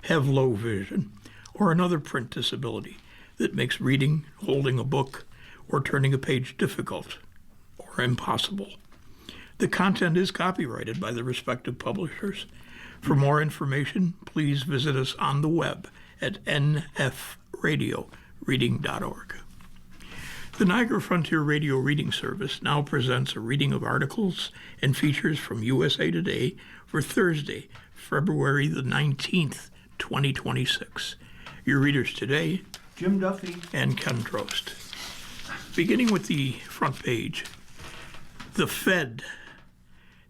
have low vision, or another print disability that makes reading, holding a book, or turning a page difficult or impossible. The content is copyrighted by the respective publishers. For more information, please visit us on the web at nfradioreading.org. The Niagara Frontier Radio Reading Service now presents a reading of articles and features from USA Today for Thursday, February the 19th, 2026. Your readers today, Jim Duffy and Ken Trost. Beginning with the front page, the Fed,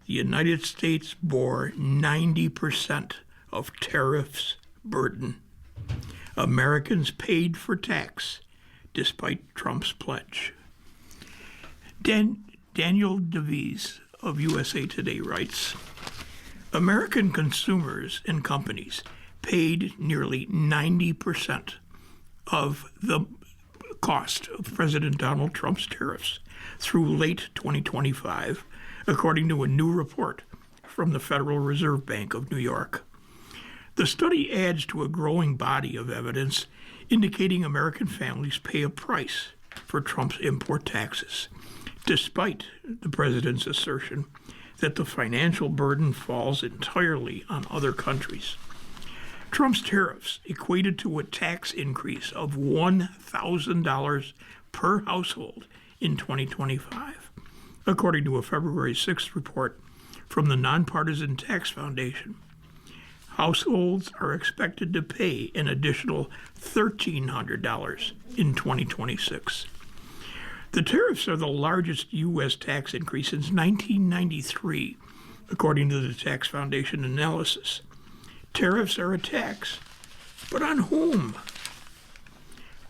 the United States bore 90% of tariffs burden. Americans paid for tax despite Trump's pledge. Daniel DeVries of USA Today writes, American consumers and companies paid nearly 90% of the cost of President Donald Trump's tariffs through late 2025, according to a new report from the Federal Reserve Bank of New York. The study adds to a growing body of evidence indicating American families pay a price for Trump's import taxes, despite the president's assertion that the financial burden falls entirely on other countries. Trump's tariffs equated to a tax increase of $1,000 per household in 2025, according to a February 6th report from the Nonpartisan Tax Foundation. Households are expected to pay an additional $1,300 in 2026. The tariffs are the largest U.S. tax increase since 1993, according to the Tax Foundation analysis. Tariffs are a tax, but on whom?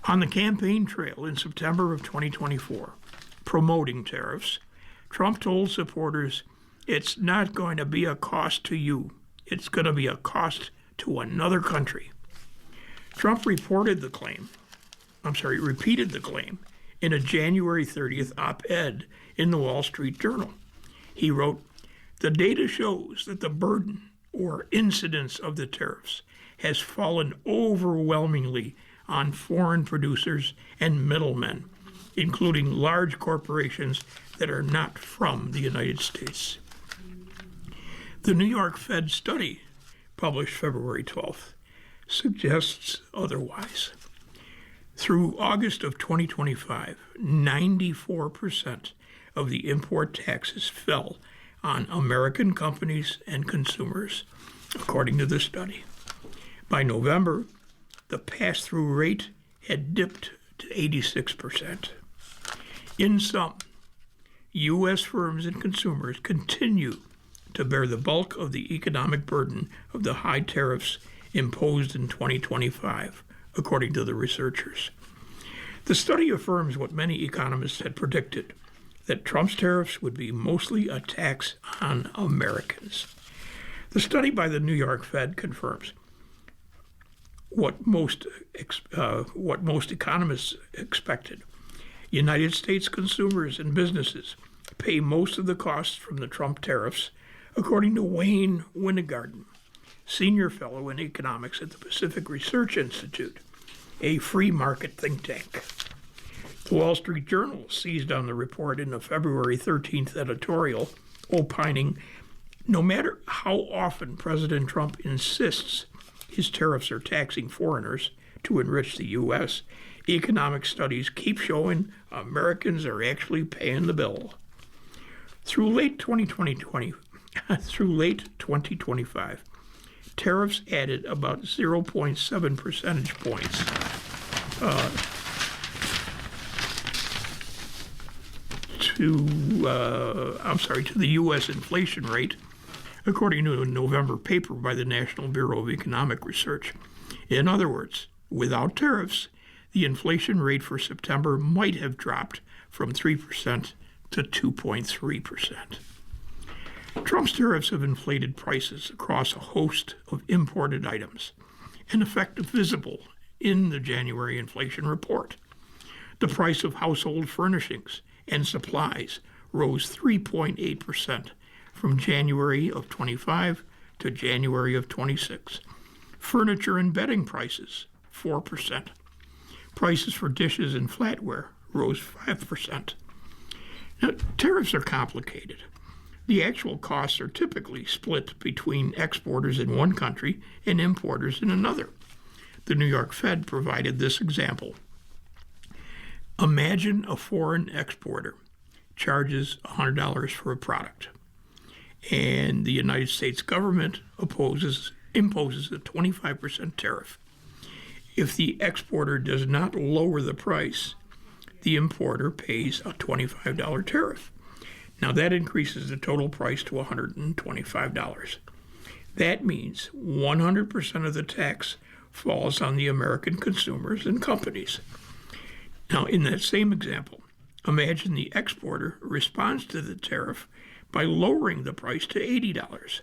On the campaign trail in September of 2024, promoting tariffs, Trump told supporters, it's not going to be a cost to you. It's going to be a cost to another country. Trump repeated the claim in a January 30th op-ed in the Wall Street Journal. He wrote, the data shows that the burden or incidence of the tariffs has fallen overwhelmingly on foreign producers and middlemen, including large corporations that are not from the United States. The New York Fed study, published February 12th, suggests otherwise. Through August of 2025, 94% of the import taxes fell on American companies and consumers, according to the study. By November, the pass-through rate had dipped to 86%. In sum, U.S. firms and consumers continue to bear the bulk of the economic burden of the high tariffs imposed in 2025, according to the researchers. The study affirms what many economists had predicted, that Trump's tariffs would be mostly a tax on Americans. The study by the New York Fed confirms what most economists expected. United States consumers and businesses pay most of the costs from the Trump tariffs, according to Wayne Winnegarden, senior fellow in economics at the Pacific Research Institute, a free market think tank. The Wall Street Journal seized on the report in a February 13th editorial, opining, no matter how often President Trump insists his tariffs are taxing foreigners to enrich the U.S., economic studies keep showing Americans are actually paying the bill. Through late 2025, tariffs added about 0.7 percentage points to the U.S. inflation rate, according to a November paper by the National Bureau of Economic Research. In other words, without tariffs, the inflation rate for September might have dropped from 3% to 2.3%. Trump's tariffs have inflated prices across a host of imported items, an effect visible in the January inflation report. The price of household furnishings and supplies rose 3.8% from January of 25 to January of 26, Furniture and bedding prices, 4%. Prices for dishes and flatware rose 5%. Now, tariffs are complicated. The actual costs are typically split between exporters in one country and importers in another. The New York Fed provided this example. Imagine a foreign exporter charges $100 for a product, and the United States government imposes a 25% tariff. If the exporter does not lower the price, the importer pays a $25 tariff. Now that increases the total price to $125. That means 100% of the tax falls on the American consumers and companies. Now, in that same example, imagine the exporter responds to the tariff by lowering the price to $80.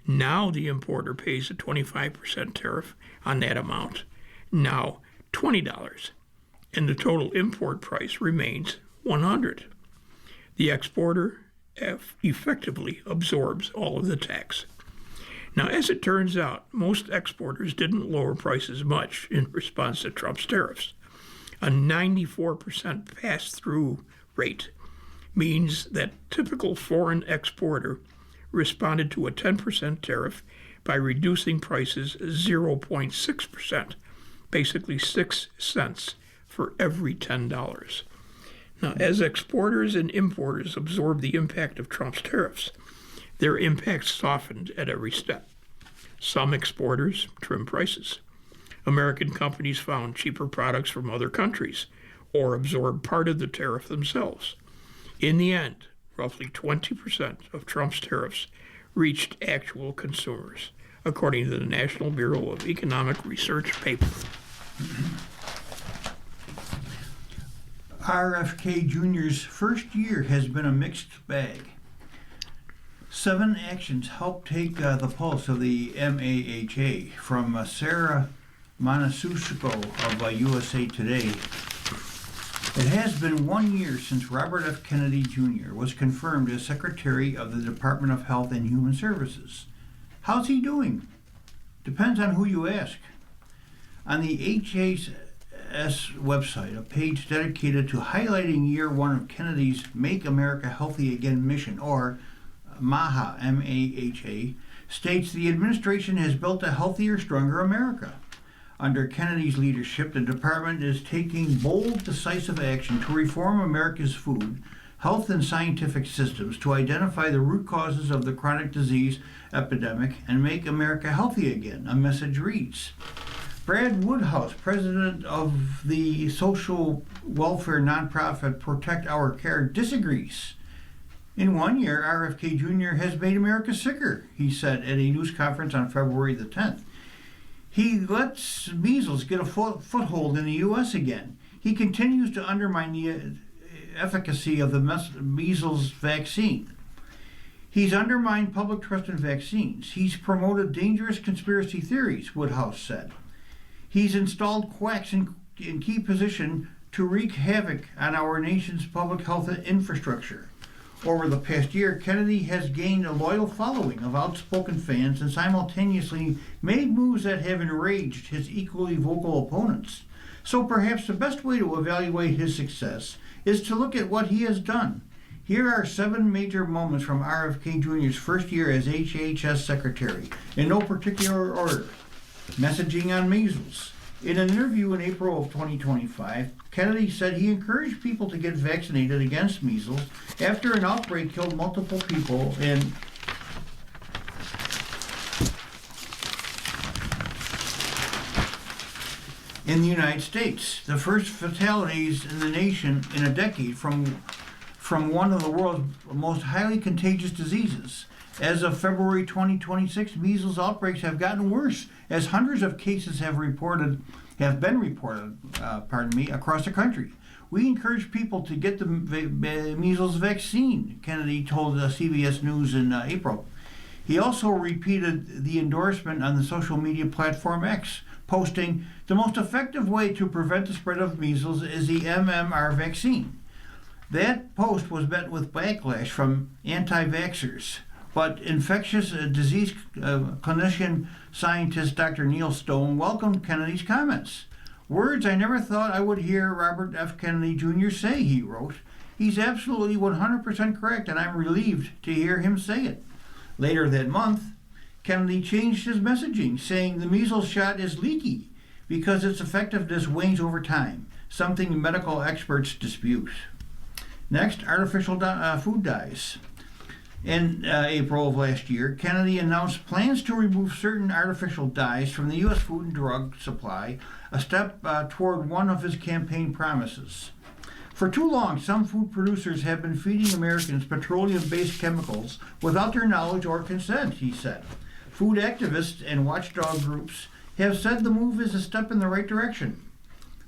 Now the importer pays a 25% tariff on that amount, now $20, and the total import price remains $100. The exporter effectively absorbs all of the tax. Now, as it turns out, most exporters didn't lower prices much in response to Trump's tariffs. A 94% pass-through rate means that typical foreign exporter responded to a 10% tariff by reducing prices 0.6%, basically 6 cents for every $10. Now, as exporters and importers absorbed the impact of Trump's tariffs, their impact softened at every step. Some exporters trimmed prices. American companies found cheaper products from other countries or absorbed part of the tariff themselves. In the end, roughly 20% of Trump's tariffs reached actual consumers, according to the National Bureau of Economic Research paper. RFK Jr.'s first year has been a mixed bag. 7 actions helped take the pulse of the MAHA, from Sarah Manasusko of USA Today. It has been 1 year since Robert F. Kennedy Jr. was confirmed as Secretary of the Department of Health and Human Services. How's he doing? Depends on who you ask. On the HHS website, a page dedicated to highlighting year 1 of Kennedy's Make America Healthy Again mission, or MAHA, M-A-H-A, states the administration has built a healthier, stronger America. Under Kennedy's leadership, the department is taking bold, decisive action to reform America's food, health, and scientific systems to identify the root causes of the chronic disease epidemic and make America healthy again, a message reads. Brad Woodhouse, president of the social welfare nonprofit Protect Our Care, disagrees. In 1 year, RFK Jr. has made America sicker, he said at a news conference on February the 10th. He lets measles get a foothold in the U.S. again. He continues to undermine the efficacy of the measles vaccine. He's undermined public trust in vaccines. He's promoted dangerous conspiracy theories, Woodhouse said. He's installed quacks in key position to wreak havoc on our nation's public health infrastructure. Over the past year, Kennedy has gained a loyal following of outspoken fans and simultaneously made moves that have enraged his equally vocal opponents. So perhaps the best way to evaluate his success is to look at what he has done. Here are 7 major moments from RFK Jr.'s first year as HHS Secretary, in no particular order. Messaging on measles. In an interview in April of 2025, Kennedy said he encouraged people to get vaccinated against measles after an outbreak killed multiple people in the United States. The first fatalities in the nation in a decade from one of the world's most highly contagious diseases. As of February 2026, measles outbreaks have gotten worse, as hundreds of cases have been reported across the country. We encourage people to get the measles vaccine, Kennedy told CBS News in April. He also repeated the endorsement on the social media platform X, posting, "The most effective way to prevent the spread of measles is the MMR vaccine." That post was met with backlash from anti-vaxxers. But infectious disease clinician scientist Dr. Neil Stone welcomed Kennedy's comments. "Words I never thought I would hear Robert F. Kennedy Jr. say," he wrote. "He's absolutely 100% correct, and I'm relieved to hear him say it." Later that month, Kennedy changed his messaging, saying the measles shot is leaky because its effectiveness wanes over time, something medical experts dispute. Next, artificial food dyes. In April of last year, Kennedy announced plans to remove certain artificial dyes from the U.S. food and drug supply, a step toward one of his campaign promises. For too long, some food producers have been feeding Americans petroleum-based chemicals without their knowledge or consent, he said. Food activists and watchdog groups have said the move is a step in the right direction.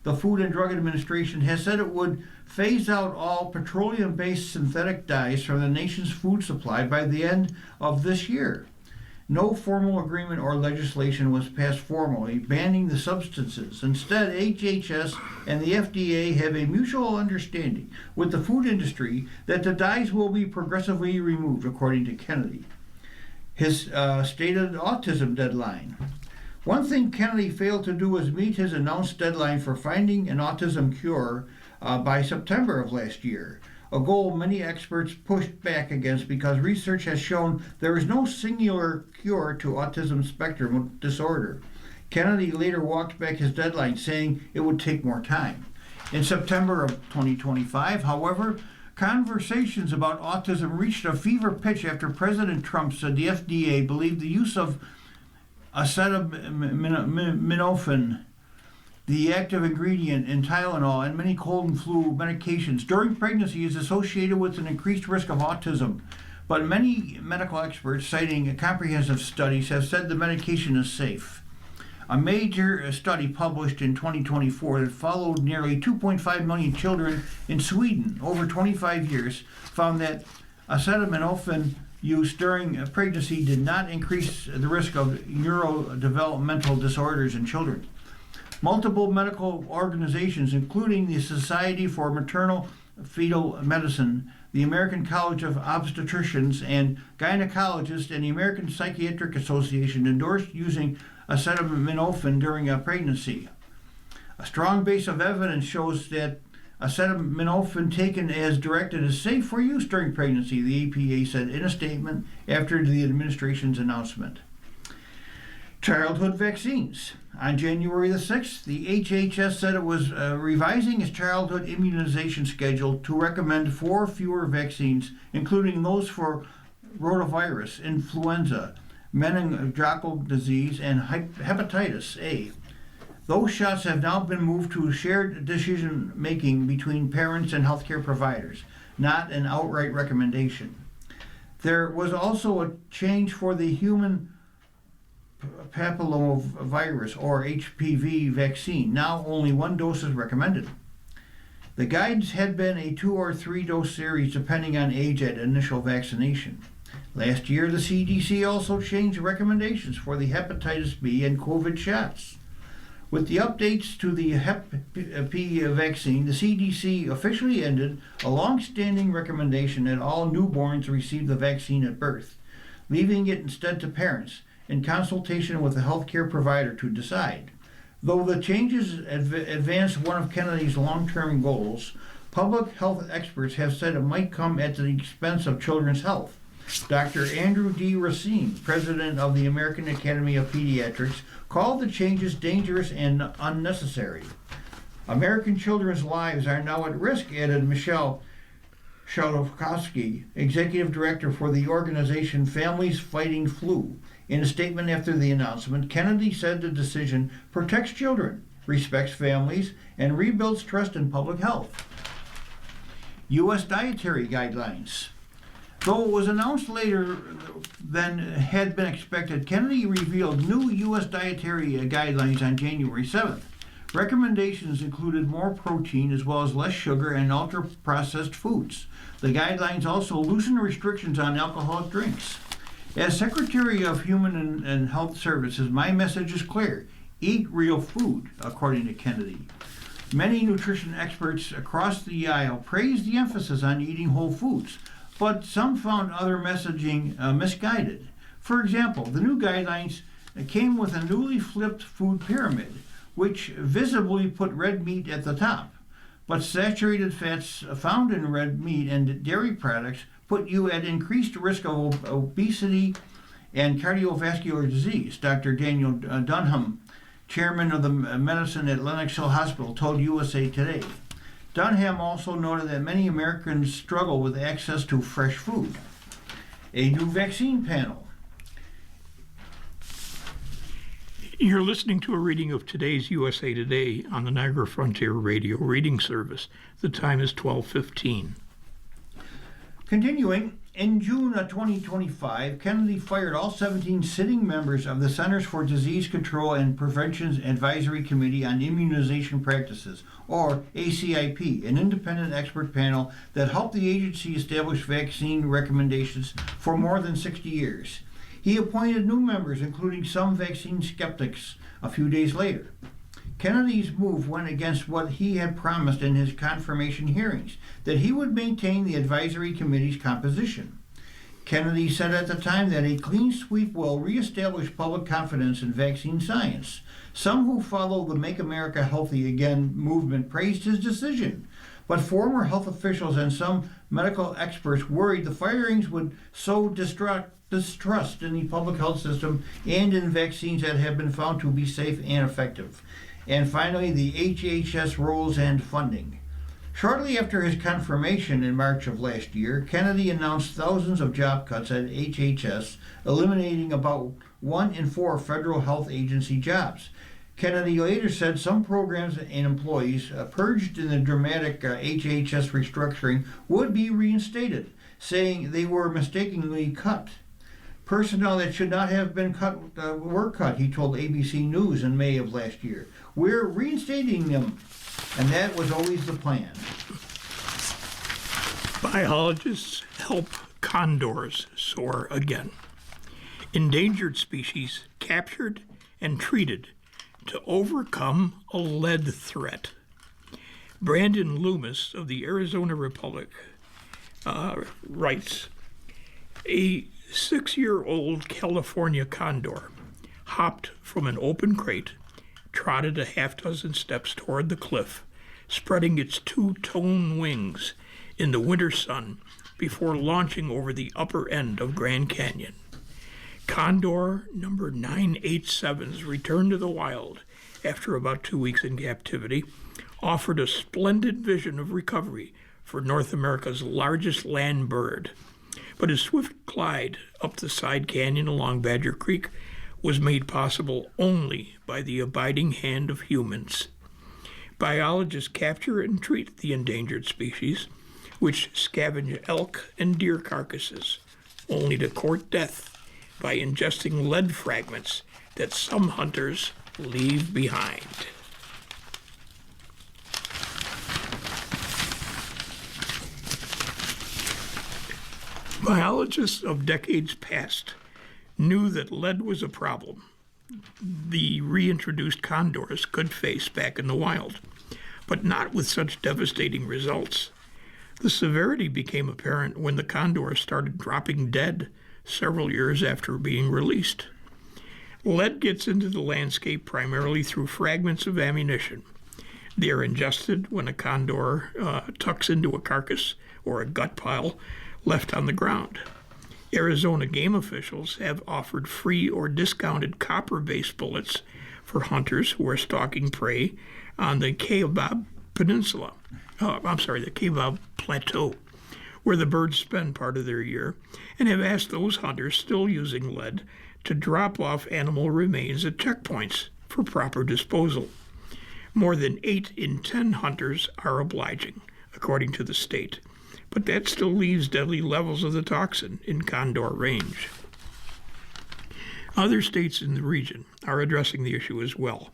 The Food and Drug Administration has said it would phase out all petroleum-based synthetic dyes from the nation's food supply by the end of this year. No formal agreement or legislation was passed formally banning the substances. Instead, HHS and the FDA have a mutual understanding with the food industry that the dyes will be progressively removed, according to Kennedy. His stated autism deadline. One thing Kennedy failed to do was meet his announced deadline for finding an autism cure by September of last year, a goal many experts pushed back against because research has shown there is no singular cure to autism spectrum disorder. Kennedy later walked back his deadline, saying it would take more time. In September of 2025, however, conversations about autism reached a fever pitch after President Trump said the FDA believed the use of acetaminophen, the active ingredient in Tylenol and many cold and flu medications during pregnancy, is associated with an increased risk of autism. But many medical experts, citing comprehensive studies, have said the medication is safe. A major study published in 2024 that followed nearly 2.5 million children in Sweden over 25 years found that acetaminophen use during pregnancy did not increase the risk of neurodevelopmental disorders in children. Multiple medical organizations, including the Society for Maternal Fetal Medicine, the American College of Obstetricians and Gynecologists, and the American Psychiatric Association, endorsed using acetaminophen during a pregnancy. A strong base of evidence shows that acetaminophen taken as directed is safe for use during pregnancy, the APA said in a statement after the administration's announcement. Childhood vaccines. On January the 6th, the HHS said it was revising its childhood immunization schedule to recommend 4 fewer vaccines, including those for rotavirus, influenza, meningococcal disease, and hepatitis A. Those shots have now been moved to shared decision-making between parents and healthcare providers, not an outright recommendation. There was also a change for the human papillomavirus, or HPV, vaccine. Now only 1 dose is recommended. The guidance had been a 2 or 3 dose series depending on age at initial vaccination. Last year, the CDC also changed recommendations for the hepatitis B and COVID shots. With the updates to the Hep B vaccine, the CDC officially ended a long-standing recommendation that all newborns receive the vaccine at birth, leaving it instead to parents in consultation with a healthcare provider to decide. Though the changes advance one of Kennedy's long-term goals, public health experts have said it might come at the expense of children's health. Dr. Andrew D. Racine, president of the American Academy of Pediatrics, called the changes dangerous and unnecessary. American children's lives are now at risk, added Michelle Shalofsky, executive director for the organization Families Fighting Flu. In a statement after the announcement, Kennedy said the decision protects children, respects families, and rebuilds trust in public health. U.S. dietary guidelines. Though it was announced later than had been expected, Kennedy revealed new U.S. dietary guidelines on January 7th. Recommendations included more protein as well as less sugar and ultra-processed foods. The guidelines also loosened restrictions on alcoholic drinks. As Secretary of Human and Health Services, my message is clear. Eat real food, according to Kennedy. Many nutrition experts across the aisle praised the emphasis on eating whole foods, but some found other messaging misguided. For example, the new guidelines came with a newly flipped food pyramid, which visibly put red meat at the top. But saturated fats found in red meat and dairy products put you at increased risk of obesity and cardiovascular disease. Dr. Daniel Dunham, chairman of the medicine at Lenox Hill Hospital, told USA Today. Dunham also noted that many Americans struggle with access to fresh food. A new vaccine panel. You're listening to a reading of today's USA Today on the Niagara Frontier Radio Reading Service. The time is 12:15. Continuing, in June of 2025, Kennedy fired all 17 sitting members of the Centers for Disease Control and Prevention's Advisory Committee on Immunization Practices, or ACIP, an independent expert panel that helped the agency establish vaccine recommendations for more than 60 years. He appointed new members, including some vaccine skeptics, a few days later. Kennedy's move went against what he had promised in his confirmation hearings, that he would maintain the advisory committee's composition. Kennedy said at the time that a clean sweep will reestablish public confidence in vaccine science. Some who follow the Make America Healthy Again movement praised his decision, but former health officials and some medical experts worried the firings would sow distrust in the public health system and in vaccines that have been found to be safe and effective. And finally, the HHS roles and funding. Shortly after his confirmation in March of last year, Kennedy announced thousands of job cuts at HHS, eliminating about 1 in 4 federal health agency jobs. Kennedy later said some programs and employees purged in the dramatic HHS restructuring would be reinstated, saying they were mistakenly cut. Personnel that should not have been cut were cut, he told ABC News in May of last year. We're reinstating them, and that was always the plan. Biologists help condors soar again. Endangered species captured and treated to overcome a lead threat. Brandon Loomis of the Arizona Republic writes, a 6-year-old California condor hopped from an open crate, trotted a half-dozen steps toward the cliff, spreading its two-tone wings in the winter sun before launching over the upper end of Grand Canyon. Condor number 987's return to the wild after about 2 weeks in captivity offered a splendid vision of recovery for North America's largest land bird. But his swift glide up the side canyon along Badger Creek was made possible only by the abiding hand of humans. Biologists capture and treat the endangered species, which scavenge elk and deer carcasses, only to court death by ingesting lead fragments that some hunters leave behind. Biologists of decades past knew that lead was a problem the reintroduced condors could face back in the wild, but not with such devastating results. The severity became apparent when the condors started dropping dead several years after being released. Lead gets into the landscape primarily through fragments of ammunition. They are ingested when a condor tucks into a carcass or a gut pile left on the ground. Arizona game officials have offered free or discounted copper-based bullets for hunters who are stalking prey on the Kaibab Peninsula. The Kaibab Plateau, where the birds spend part of their year, and have asked those hunters still using lead to drop off animal remains at checkpoints for proper disposal. More than 8 in 10 hunters are obliging, according to the state, but that still leaves deadly levels of the toxin in condor range. Other states in the region are addressing the issue as well.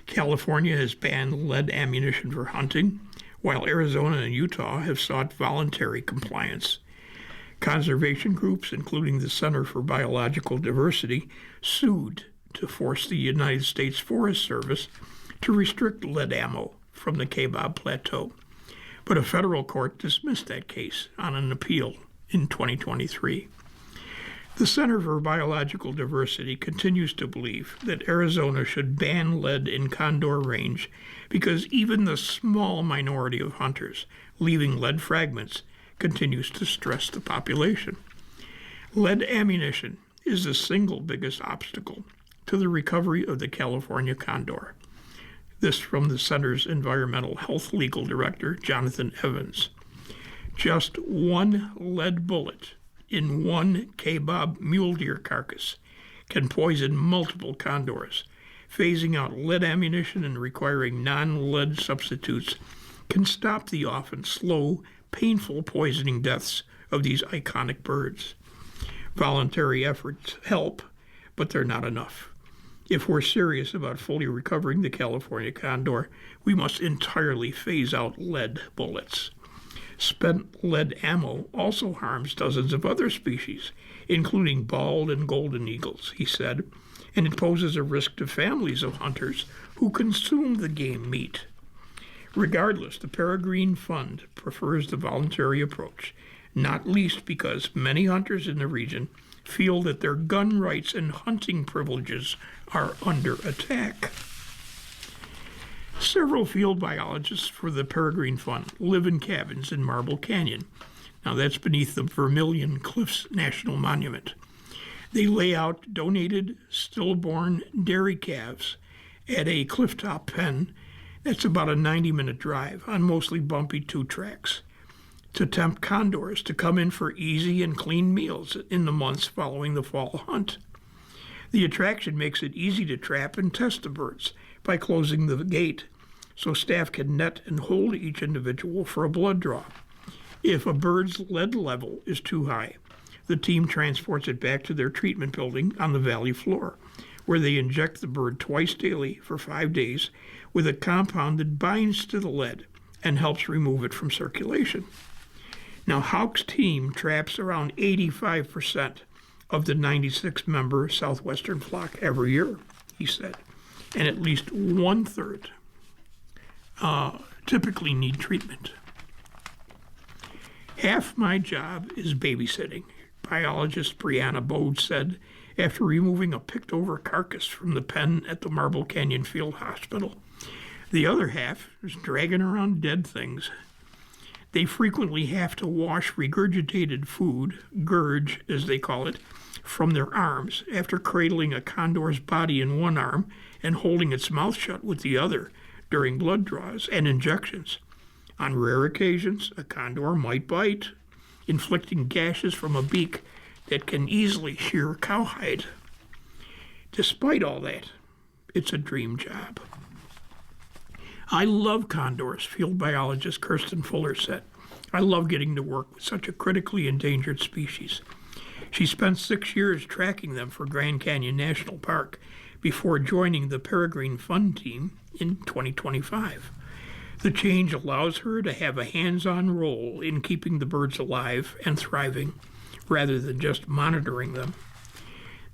California has banned lead ammunition for hunting, while Arizona and Utah have sought voluntary compliance. Conservation groups, including the Center for Biological Diversity, sued to force the United States Forest Service to restrict lead ammo from the Kaibab Plateau. But a federal court dismissed that case on an appeal in 2023. The Center for Biological Diversity continues to believe that Arizona should ban lead in Condor Range because even the small minority of hunters leaving lead fragments continues to stress the population. Lead ammunition is the single biggest obstacle to the recovery of the California condor. This from the Center's Environmental Health Legal Director, Jonathan Evans. Just one lead bullet in one kebab mule deer carcass can poison multiple condors. Phasing out lead ammunition and requiring non-lead substitutes can stop the often slow, painful poisoning deaths of these iconic birds. Voluntary efforts help, but they're not enough. If we're serious about fully recovering the California condor, we must entirely phase out lead bullets. Spent lead ammo also harms dozens of other species, including bald and golden eagles, he said, and it poses a risk to families of hunters who consume the game meat. Regardless, the Peregrine Fund prefers the voluntary approach, not least because many hunters in the region feel that their gun rights and hunting privileges are under attack. Several field biologists for the Peregrine Fund live in cabins in Marble Canyon. Now that's beneath the Vermilion Cliffs National Monument. They lay out donated stillborn dairy calves at a clifftop pen that's about a 90-minute drive on mostly bumpy two-tracks to tempt condors to come in for easy and clean meals in the months following the fall hunt. The attraction makes it easy to trap and test the birds by closing the gate so staff can net and hold each individual for a blood draw. If a bird's lead level is too high, the team transports it back to their treatment building on the valley floor, where they inject the bird twice daily for 5 days with a compound that binds to the lead and helps remove it from circulation. Now, Houck's team traps around 85% of the 96-member southwestern flock every year, he said, and at least one-third typically need treatment. Half my job is babysitting, biologist Brianna Bode said after removing a picked-over carcass from the pen at the Marble Canyon Field Hospital. The other half is dragging around dead things. They frequently have to wash regurgitated food, gurge as they call it, from their arms after cradling a condor's body in one arm and holding its mouth shut with the other during blood draws and injections. On rare occasions, a condor might bite, inflicting gashes from a beak that can easily shear cowhide. Despite all that, it's a dream job. I love condors, field biologist Kirsten Fuller said. I love getting to work with such a critically endangered species. She spent 6 years tracking them for Grand Canyon National Park before joining the Peregrine Fund team in 2025. The change allows her to have a hands-on role in keeping the birds alive and thriving, rather than just monitoring them.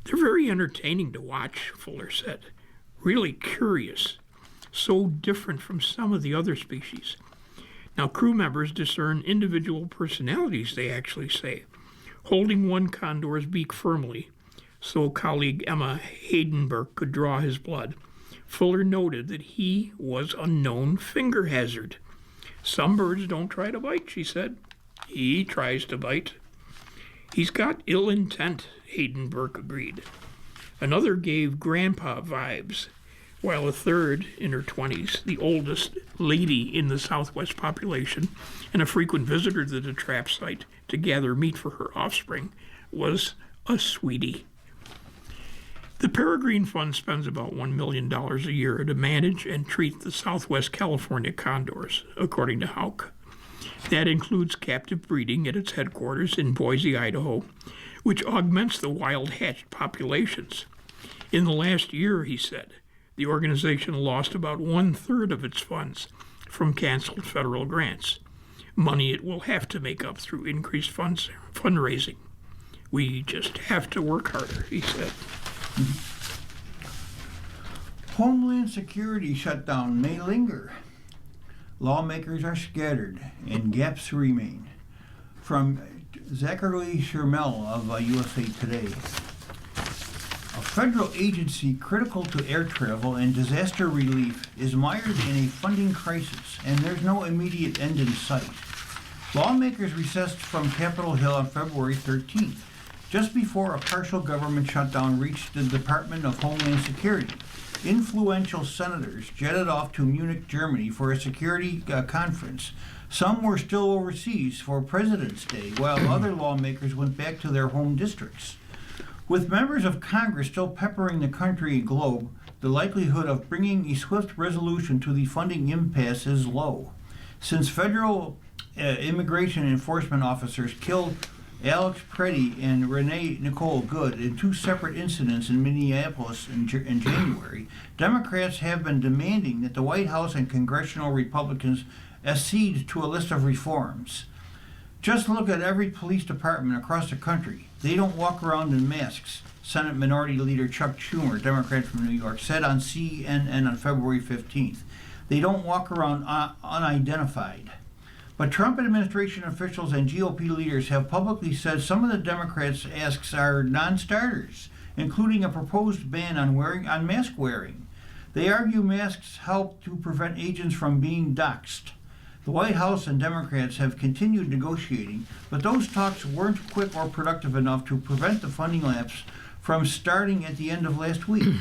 They're very entertaining to watch, Fuller said. Really curious. So different from some of the other species. Now, crew members discern individual personalities, they actually say, holding one condor's beak firmly so colleague Emma Haydenberg could draw his blood. Fuller noted that he was a known finger hazard. Some birds don't try to bite, she said. He tries to bite. He's got ill intent, Haydenberg agreed. Another gave grandpa vibes, while a third, in her 20s, the oldest lady in the Southwest population and a frequent visitor to the trap site to gather meat for her offspring, was a sweetie. The Peregrine Fund spends about $1 million a year to manage and treat the Southwest California condors, according to Houck. That includes captive breeding at its headquarters in Boise, Idaho, which augments the wild-hatched populations. In the last year, he said, the organization lost about 1/3 of its funds from canceled federal grants, money it will have to make up through increased fundraising. We just have to work harder, he said. Homeland Security shutdown may linger. Lawmakers are scattered and gaps remain. From Zachary Shermel of USA Today. A federal agency critical to air travel and disaster relief is mired in a funding crisis, and there's no immediate end in sight. Lawmakers recessed from Capitol Hill on February 13th, just before a partial government shutdown reached the Department of Homeland Security. Influential senators jetted off to Munich, Germany for a security conference. Some were still overseas for President's Day, while other lawmakers went back to their home districts. With members of Congress still peppering the country and globe, the likelihood of bringing a swift resolution to the funding impasse is low. Since federal immigration enforcement officers killed Alex Preddy and Renee Nicole Good in two separate incidents in Minneapolis in January, Democrats have been demanding that the White House and congressional Republicans accede to a list of reforms. Just look at every police department across the country. They don't walk around in masks, Senate Minority Leader Chuck Schumer, Democrat from New York, said on CNN on February 15th. They don't walk around unidentified. But Trump administration officials and GOP leaders have publicly said some of the Democrats' asks are non-starters, including a proposed ban on mask wearing. They argue masks help to prevent agents from being doxxed. The White House and Democrats have continued negotiating, but those talks weren't quick or productive enough to prevent the funding lapse from starting at the end of last week.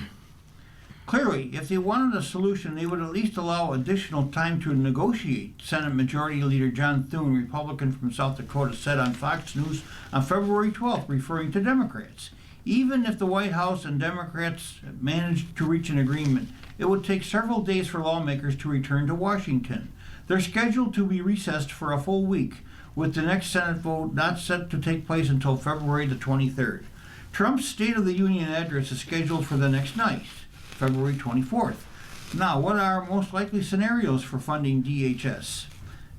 Clearly, if they wanted a solution, they would at least allow additional time to negotiate, Senate Majority Leader John Thune, Republican from South Dakota, said on Fox News on February 12th, referring to Democrats. Even if the White House and Democrats managed to reach an agreement, it would take several days for lawmakers to return to Washington. They're scheduled to be recessed for a full week, with the next Senate vote not set to take place until February the 23rd. Trump's State of the Union address is scheduled for the next night, February 24th. Now, what are most likely scenarios for funding DHS?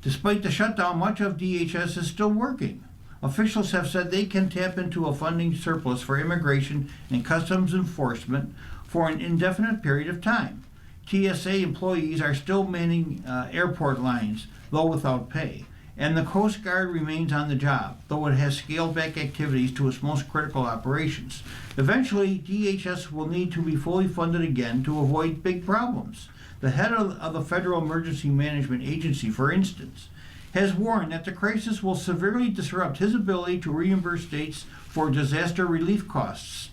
Despite the shutdown, much of DHS is still working. Officials have said they can tap into a funding surplus for immigration and customs enforcement for an indefinite period of time. TSA employees are still manning airport lines, though without pay. And the Coast Guard remains on the job, though it has scaled back activities to its most critical operations. Eventually, DHS will need to be fully funded again to avoid big problems. The head of the Federal Emergency Management Agency, for instance, has warned that the crisis will severely disrupt his ability to reimburse states for disaster relief costs.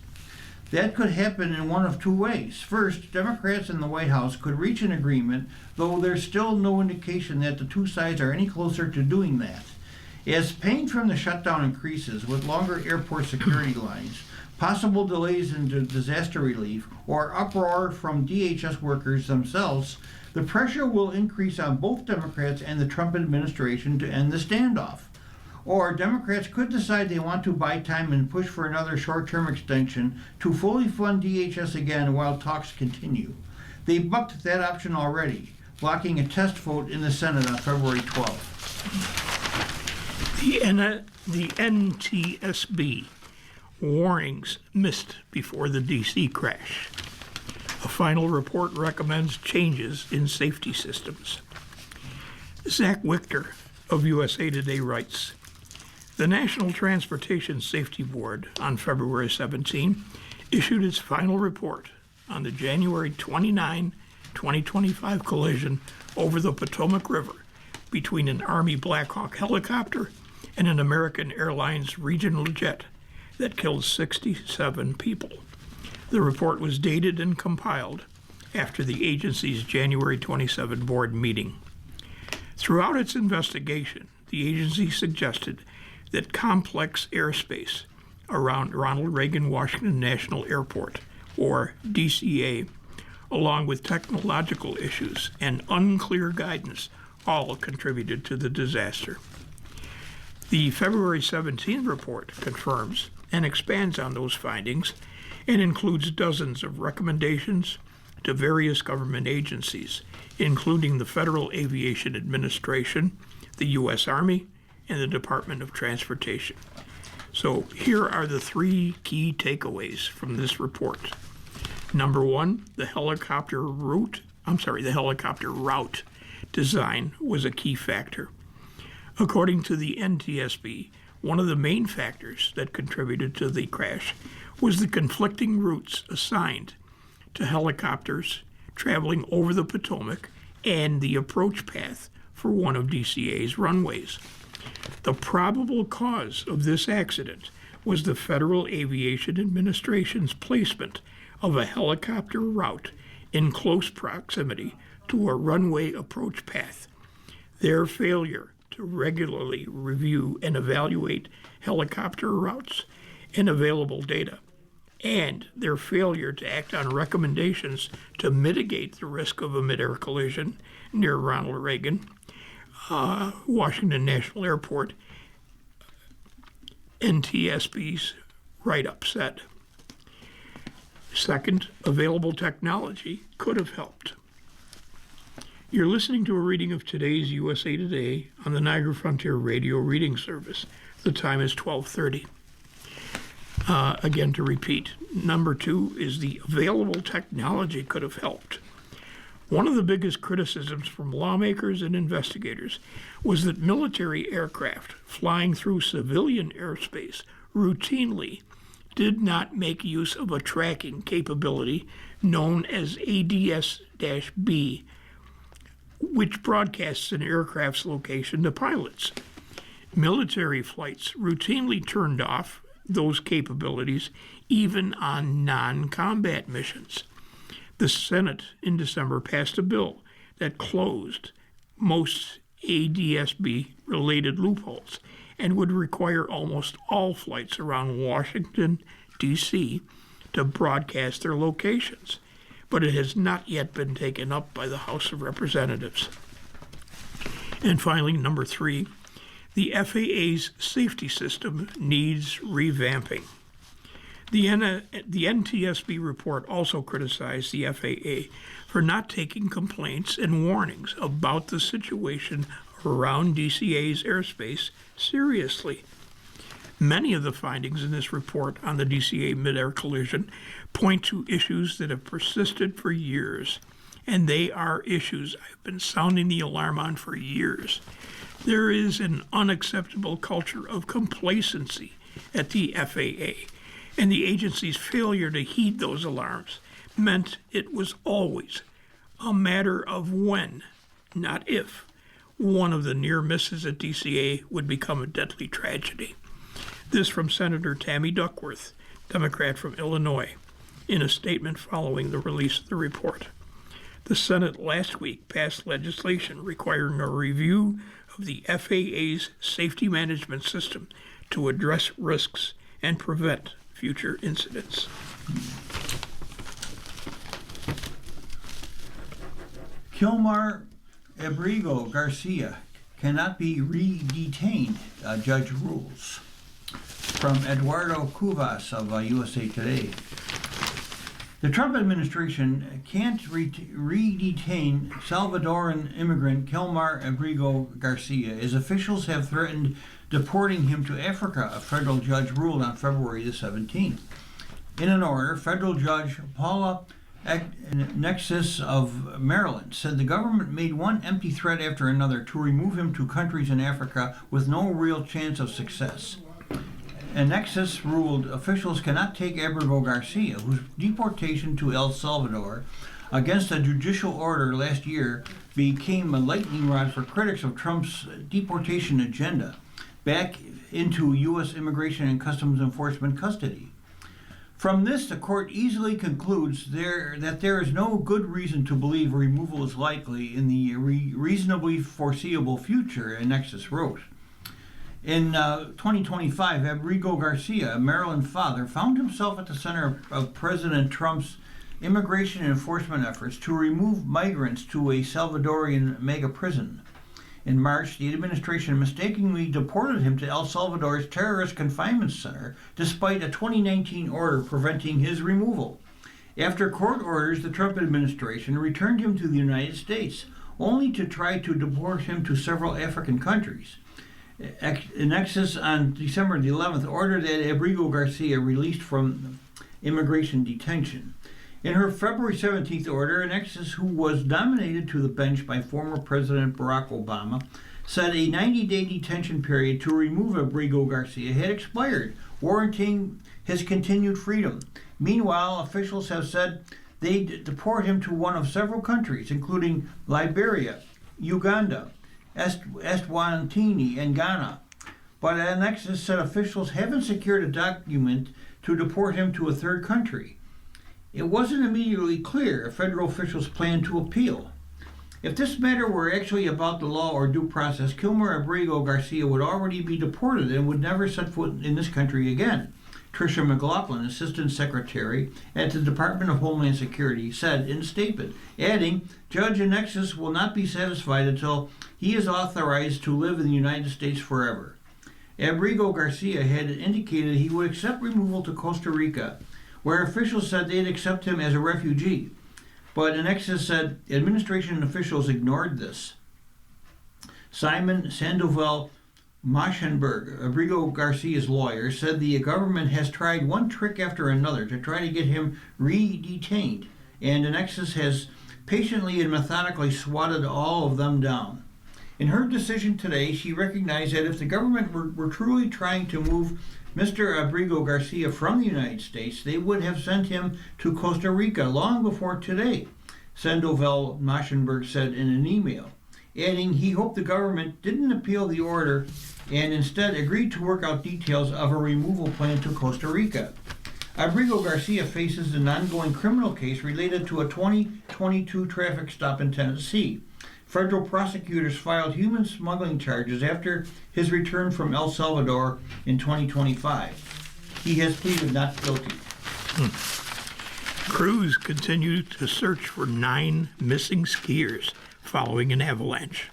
That could happen in one of two ways. First, Democrats in the White House could reach an agreement, though there's still no indication that the two sides are any closer to doing that. As pain from the shutdown increases with longer airport security lines, possible delays in disaster relief, or uproar from DHS workers themselves, the pressure will increase on both Democrats and the Trump administration to end the standoff. Or Democrats could decide they want to buy time and push for another short-term extension to fully fund DHS again while talks continue. They bucked that option already, blocking a test vote in the Senate on February 12th. The NTSB warnings missed before the D.C. crash. A final report recommends changes in safety systems. Zach Wichter of USA Today writes, the National Transportation Safety Board on February 17 issued its final report on the January 29, 2025 collision over the Potomac River between an Army Black Hawk helicopter and an American Airlines regional jet that killed 67 people. The report was dated and compiled after the agency's January 27 board meeting. Throughout its investigation, the agency suggested that complex airspace around Ronald Reagan Washington National Airport, or DCA, along with technological issues and unclear guidance, all contributed to the disaster. The February 17 report confirms and expands on those findings and includes dozens of recommendations to various government agencies, including the Federal Aviation Administration, the U.S. Army, and the Department of Transportation. So here are the three key takeaways from this report. Number one, the helicopter route design was a key factor. According to the NTSB, One of the main factors that contributed to the crash was the conflicting routes assigned to helicopters traveling over the Potomac and the approach path for one of DCA's runways. The probable cause of this accident was the Federal Aviation Administration's placement of a helicopter route in close proximity to a runway approach path. Their failure to regularly review and evaluate helicopter routes and available data, and their failure to act on recommendations to mitigate the risk of a mid-air collision near Ronald Reagan, Washington National Airport, NTSB's write-up said. Second, available technology could have helped. You're listening to a reading of today's USA Today on the Niagara Frontier Radio Reading Service. The time is 12:30. Again, to repeat, number 2 is the available technology could have helped. One of the biggest criticisms from lawmakers and investigators was that military aircraft flying through civilian airspace routinely did not make use of a tracking capability known as ADS-B, which broadcasts an aircraft's location to pilots. Military flights routinely turned off those capabilities even on non-combat missions. The Senate in December passed a bill that closed most ADS-B related loopholes and would require almost all flights around Washington, D.C. to broadcast their locations, but it has not yet been taken up by the House of Representatives. And finally, number 3, the FAA's safety system needs revamping. The NTSB report also criticized the FAA for not taking complaints and warnings about the situation around DCA's airspace seriously. Many of the findings in this report on the DCA mid-air collision point to issues that have persisted for years, and they are issues I've been sounding the alarm on for years. There is an unacceptable culture of complacency at the FAA, and the agency's failure to heed those alarms meant it was always a matter of when, not if, one of the near misses at DCA would become a deadly tragedy. This from Senator Tammy Duckworth, Democrat from Illinois, in a statement following the release of the report. The Senate last week passed legislation requiring a review of the FAA's safety management system to address risks and prevent future incidents. Kilmar Abrigo Garcia cannot be re-detained, judge rules. From Eduardo Cuvas of USA Today. The Trump administration can't re-detain Salvadoran immigrant Kilmar Abrigo Garcia, as officials have threatened deporting him to Africa, a federal judge ruled on February the 17th. In an order, federal judge Paula Nexus of Maryland said the government made one empty threat after another to remove him to countries in Africa with no real chance of success. And Nexus ruled officials cannot take Abrigo Garcia, whose deportation to El Salvador against a judicial order last year became a lightning rod for critics of Trump's deportation agenda, back into U.S. Immigration and Customs Enforcement custody. From this, the court easily concludes that there is no good reason to believe removal is likely in the reasonably foreseeable future, Nexus wrote. In 2025, Abrigo Garcia, a Maryland father, found himself at the center of President Trump's immigration and enforcement efforts to remove migrants to a Salvadorian mega prison. In March, the administration mistakenly deported him to El Salvador's terrorist confinement center, despite a 2019 order preventing his removal. After court orders, the Trump administration returned him to the United States, only to try to deport him to several African countries. Nexus on December the 11th ordered that Abrigo Garcia released from immigration detention. In her February 17th order, Nexus, who was nominated to the bench by former President Barack Obama, said a 90-day detention period to remove Abrigo Garcia had expired, warranting his continued freedom. Meanwhile, officials have said they'd deport him to one of several countries, including Liberia, Uganda, Eswatini, and Ghana. But Annexus said officials haven't secured a document to deport him to a third country. It wasn't immediately clear if federal officials planned to appeal. If this matter were actually about the law or due process, Kilmer Abrigo Garcia would already be deported and would never set foot in this country again. Tricia McLaughlin, Assistant Secretary at the Department of Homeland Security, said in a statement, adding, Judge Annexus will not be satisfied until he is authorized to live in the United States forever. Abrigo Garcia had indicated he would accept removal to Costa Rica, where officials said they'd accept him as a refugee. But Annexus said administration officials ignored this. Simon Sandoval Maschenberg, Abrigo Garcia's lawyer, said the government has tried one trick after another to try to get him re-detained, and Annexus has patiently and methodically swatted all of them down. In her decision today, she recognized that if the government were truly trying to move Mr. Abrigo Garcia from the United States, they would have sent him to Costa Rica long before today, Sandoval Maschenberg said in an email, adding he hoped the government didn't appeal the order and instead agreed to work out details of a removal plan to Costa Rica. Abrigo Garcia faces an ongoing criminal case related to a 2022 traffic stop in Tennessee. Federal prosecutors filed human smuggling charges after his return from El Salvador in 2025. He has pleaded not guilty. Crews continue to search for 9 missing skiers following an avalanche.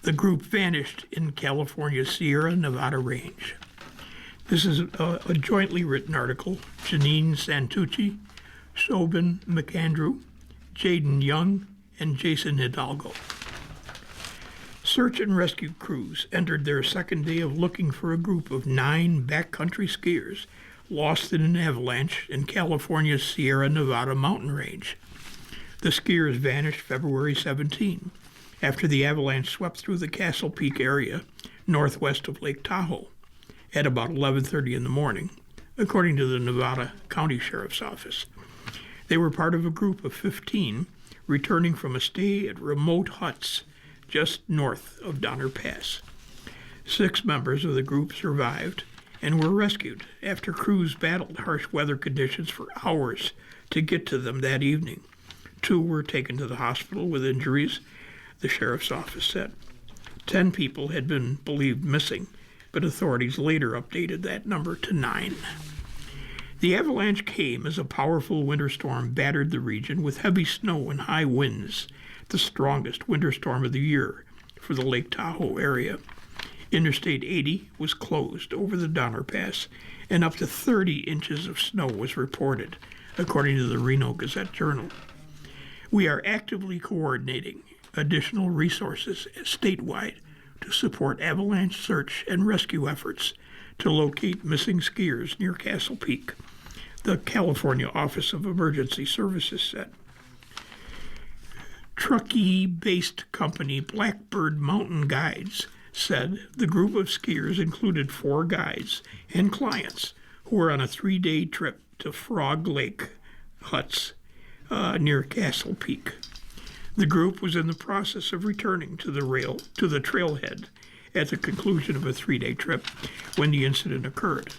The group vanished in California's Sierra Nevada range. This is a jointly written article. Janine Santucci, Shobin McAndrew, Jaden Young, and Jason Hidalgo. Search and rescue crews entered their second day of looking for a group of 9 backcountry skiers lost in an avalanche in California's Sierra Nevada mountain range. The skiers vanished February 17 after the avalanche swept through the Castle Peak area northwest of Lake Tahoe at about 11:30 in the morning, according to the Nevada County Sheriff's Office. They were part of a group of 15 returning from a stay at remote huts just north of Donner Pass. 6 members of the group survived and were rescued after crews battled harsh weather conditions for hours to get to them that evening. 2 were taken to the hospital with injuries, the sheriff's office said. 10 people had been believed missing, but authorities later updated that number to 9. The avalanche came as a powerful winter storm battered the region with heavy snow and high winds, the strongest winter storm of the year for the Lake Tahoe area. Interstate 80 was closed over the Donner Pass, and up to 30 inches of snow was reported, according to the Reno Gazette-Journal. We are actively coordinating additional resources statewide to support avalanche search and rescue efforts to locate missing skiers near Castle Peak, the California Office of Emergency Services said. Truckee-based company Blackbird Mountain Guides said the group of skiers included 4 guides and clients who were on a 3-day trip to Frog Lake huts near Castle Peak. The group was in the process of returning to the trailhead at the conclusion of a 3-day trip when the incident occurred.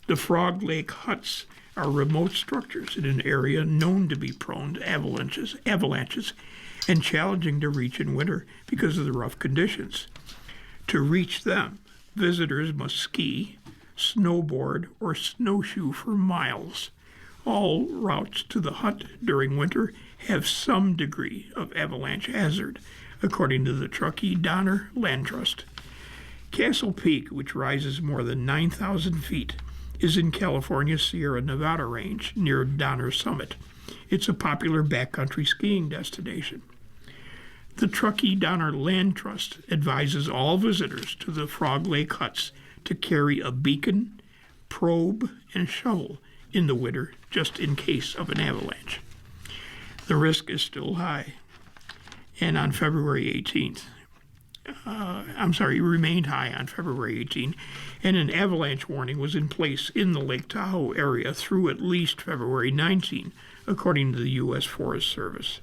The Frog Lake huts are remote structures in an area known to be prone to avalanches and challenging to reach in winter because of the rough conditions. To reach them, visitors must ski, snowboard, or snowshoe for miles. All routes to the hut during winter have some degree of avalanche hazard, according to the Truckee-Donner Land Trust. Castle Peak, which rises more than 9,000 feet, is in California's Sierra Nevada range near Donner Summit. It's a popular backcountry skiing destination. The Truckee-Donner Land Trust advises all visitors to the Frog Lake huts to carry a beacon, probe, and shovel in the winter just in case of an avalanche. The risk is still high. And on February 18th, remained high on February 18, and an avalanche warning was in place in the Lake Tahoe area through at least February 19, according to the U.S. Forest Service.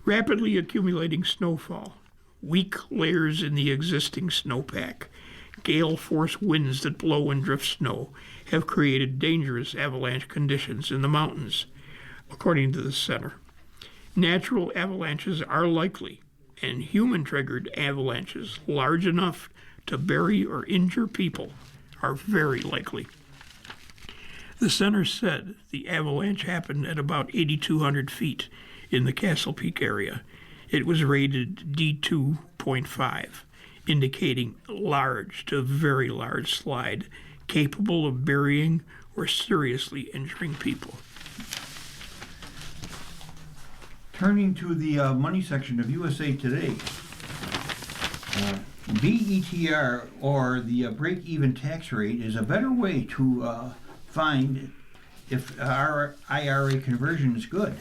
Rapidly accumulating snowfall, weak layers in the existing snowpack, gale force winds that blow and drift snow have created dangerous avalanche conditions in the mountains, according to the center. Natural avalanches are likely, and human-triggered avalanches large enough to bury or injure people are very likely. The center said the avalanche happened at about 8,200 feet in the Castle Peak area. It was rated D2.5, indicating large to very large slide, capable of burying or seriously injuring people. Turning to the money section of USA Today, BETR, or the break-even tax rate, is a better way to find if our IRA conversion is good.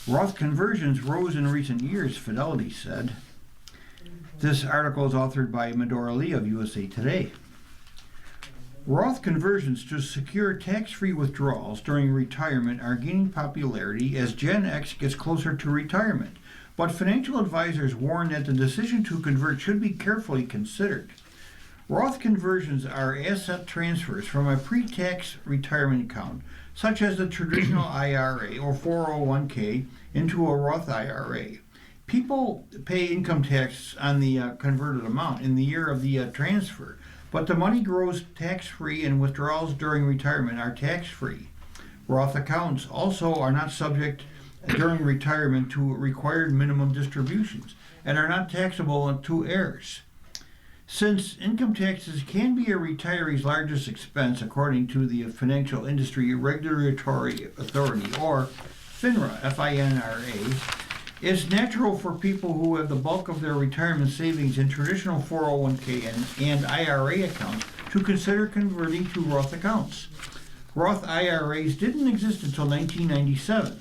Roth conversions rose in recent years, Fidelity said. This article is authored by Medora Lee of USA Today. Roth conversions to secure tax-free withdrawals during retirement are gaining popularity as Gen X gets closer to retirement, but financial advisors warn that the decision to convert should be carefully considered. Roth conversions are asset transfers from a pre-tax retirement account, such as the traditional IRA or 401k, into a Roth IRA. People pay income tax on the converted amount in the year of the transfer, but the money grows tax-free and withdrawals during retirement are tax-free. Roth accounts also are not subject during retirement to required minimum distributions and are not taxable to heirs. Since income taxes can be a retiree's largest expense according to the Financial Industry Regulatory Authority, or FINRA, F-I-N-R-A, it's natural for people who have the bulk of their retirement savings in traditional 401k and IRA accounts to consider converting to Roth accounts. Roth IRAs didn't exist until 1997,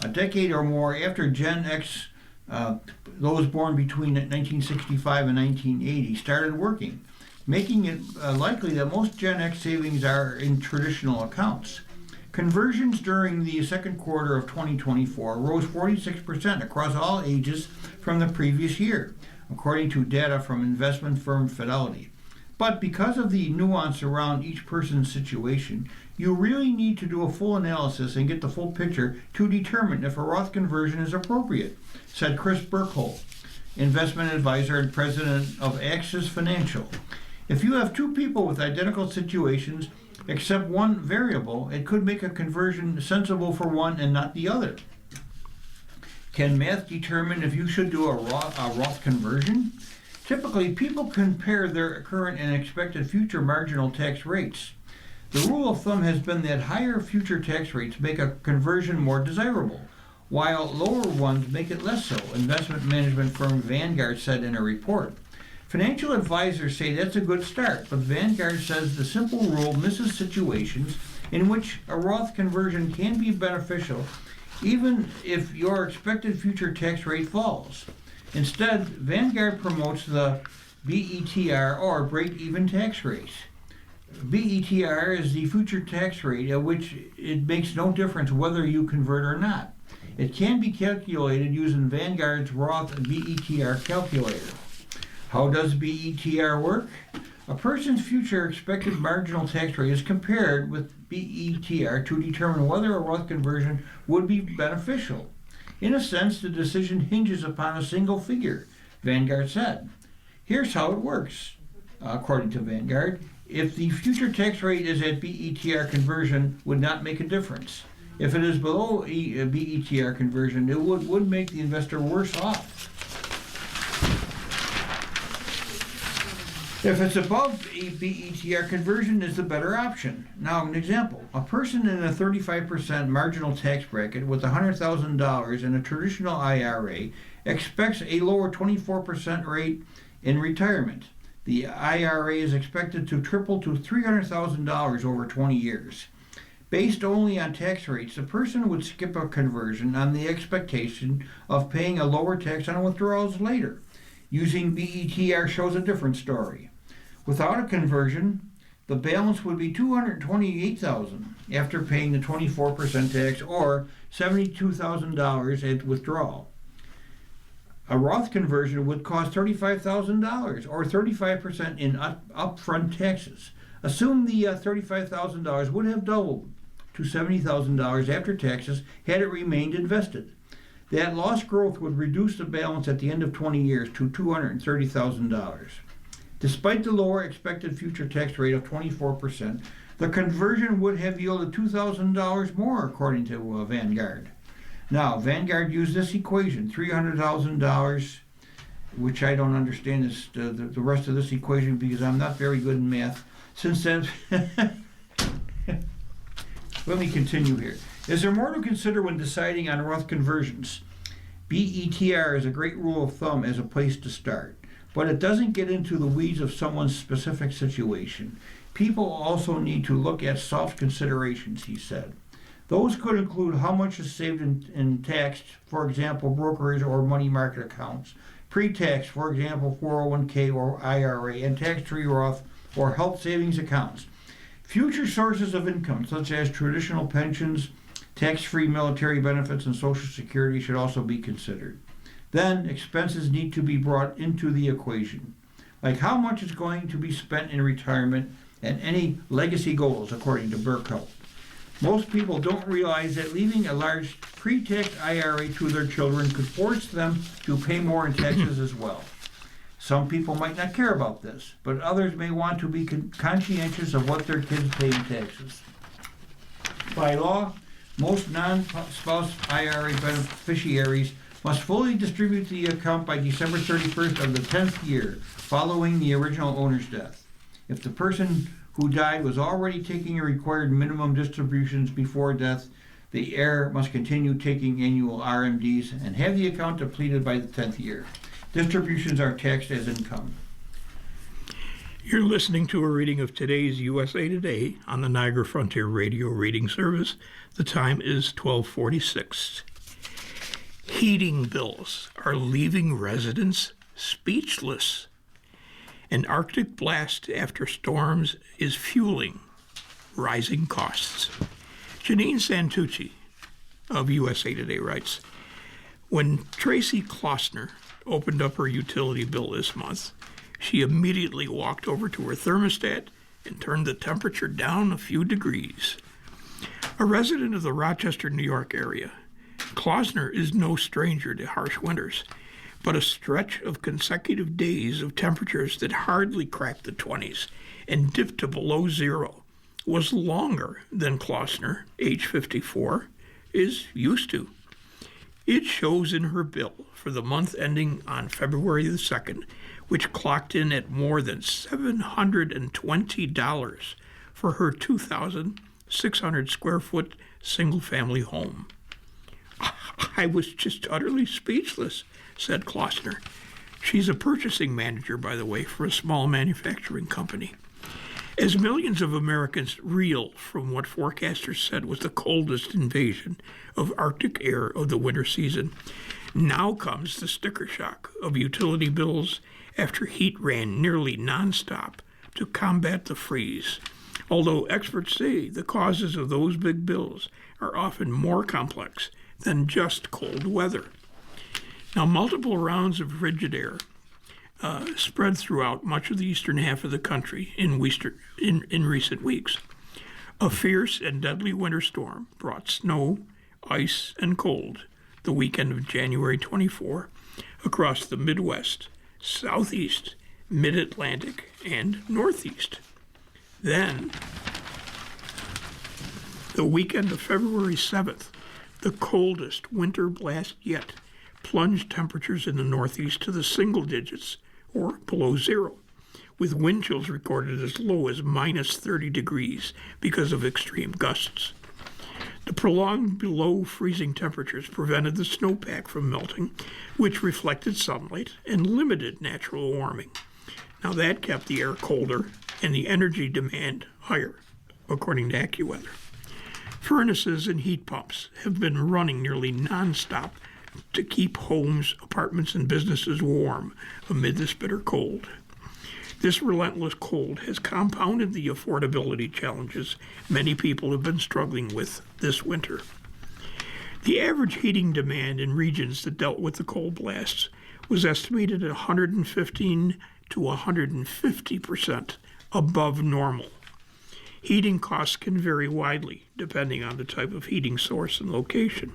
a decade or more after Gen X, those born between 1965 and 1980, started working, making it likely that most Gen X savings are in traditional accounts. Conversions during the second quarter of 2024 rose 46% across all ages from the previous year, according to data from investment firm Fidelity. But because of the nuance around each person's situation, you really need to do a full analysis and get the full picture to determine if a Roth conversion is appropriate, said Chris Burkholz, investment advisor and president of Axis Financial. If you have two people with identical situations, except one variable, it could make a conversion sensible for one and not the other. Can math determine if you should do a Roth conversion? Typically, people compare their current and expected future marginal tax rates. The rule of thumb has been that higher future tax rates make a conversion more desirable, while lower ones make it less so, investment management firm Vanguard said in a report. Financial advisors say that's a good start, but Vanguard says the simple rule misses situations in which a Roth conversion can be beneficial even if your expected future tax rate falls. Instead, Vanguard promotes the BETR, or break-even tax rate. BETR is the future tax rate at which it makes no difference whether you convert or not. It can be calculated using Vanguard's Roth BETR calculator. How does BETR work? A person's future expected marginal tax rate is compared with BETR to determine whether a Roth conversion would be beneficial. In a sense, the decision hinges upon a single figure, Vanguard said. Here's how it works, according to Vanguard. If the future tax rate is at BETR conversion, would not make a difference. If it is below BETR conversion, it would make the investor worse off. If it's above a BETR conversion is the better option. Now, an example. A person in a 35% marginal tax bracket with $100,000 in a traditional IRA expects a lower 24% rate in retirement. The IRA is expected to triple to $300,000 over 20 years. Based only on tax rates, the person would skip a conversion on the expectation of paying a lower tax on withdrawals later. Using BETR shows a different story. Without a conversion, the balance would be $228,000 after paying the 24% tax, or $72,000 at withdrawal. A Roth conversion would cost $35,000, or 35% in upfront taxes. Assume the $35,000 would have doubled to $70,000 after taxes had it remained invested. That lost growth would reduce the balance at the end of 20 years to $230,000. Despite the lower expected future tax rate of 24%, the conversion would have yielded $2,000 more, according to Vanguard. Now, Vanguard used this equation, $300,000, which I don't understand is the rest of this equation because I'm not very good in math. Since then, let me continue here. Is there more to consider when deciding on Roth conversions? BETR is a great rule of thumb as a place to start, but it doesn't get into the weeds of someone's specific situation. People also need to look at soft considerations, he said. Those could include how much is saved in tax, for example, brokerage or money market accounts, pre-tax, for example, 401k or IRA, and tax-free Roth or health savings accounts. Future sources of income, such as traditional pensions, tax-free military benefits, and Social Security should also be considered. Then, expenses need to be brought into the equation, like how much is going to be spent in retirement and any legacy goals, according to Burkhout. Most people don't realize that leaving a large pre-tax IRA to their children could force them to pay more in taxes as well. Some people might not care about this, but others may want to be conscientious of what their kids pay in taxes. By law, most non-spouse IRA beneficiaries must fully distribute the account by December 31st of the 10th year following the original owner's death. If the person who died was already taking a required minimum distributions before death, the heir must continue taking annual RMDs and have the account depleted by the 10th year. Distributions are taxed as income. You're listening to a reading of today's USA Today on the Niagara Frontier Radio Reading Service. The time is 12:46. Heating bills are leaving residents speechless. An Arctic blast after storms is fueling rising costs. Janine Santucci of USA Today writes, when Tracy Klossner opened up her utility bill this month, she immediately walked over to her thermostat and turned the temperature down a few degrees. A resident of the Rochester, New York area, Klossner is no stranger to harsh winters, but a stretch of consecutive days of temperatures that hardly cracked the 20s and dipped to below zero was longer than Klossner, age 54, is used to. It shows in her bill for the month ending on February the 2nd, which clocked in at more than $720 for her 2,600 square foot single-family home. I was just utterly speechless, said Klossner. She's a purchasing manager, by the way, for a small manufacturing company. As millions of Americans reel from what forecasters said was the coldest invasion of Arctic air of the winter season, now comes the sticker shock of utility bills after heat ran nearly nonstop to combat the freeze. Although experts say the causes of those big bills are often more complex than just cold weather. Now, multiple rounds of frigid air spread throughout much of the eastern half of the country in recent weeks. A fierce and deadly winter storm brought snow, ice, and cold the weekend of January 24 across the Midwest, Southeast, Mid-Atlantic, and Northeast. Then, the weekend of February 7th, the coldest winter blast yet plunged temperatures in the Northeast to the single digits, or below zero, with wind chills recorded as low as minus 30 degrees because of extreme gusts. The prolonged below freezing temperatures prevented the snowpack from melting, which reflected sunlight and limited natural warming. Now that kept the air colder and the energy demand higher, according to AccuWeather. Furnaces and heat pumps have been running nearly nonstop to keep homes, apartments, and businesses warm amid this bitter cold. This relentless cold has compounded the affordability challenges many people have been struggling with this winter. The average heating demand in regions that dealt with the cold blasts was estimated at 115 to 150% above normal. Heating costs can vary widely depending on the type of heating source and location.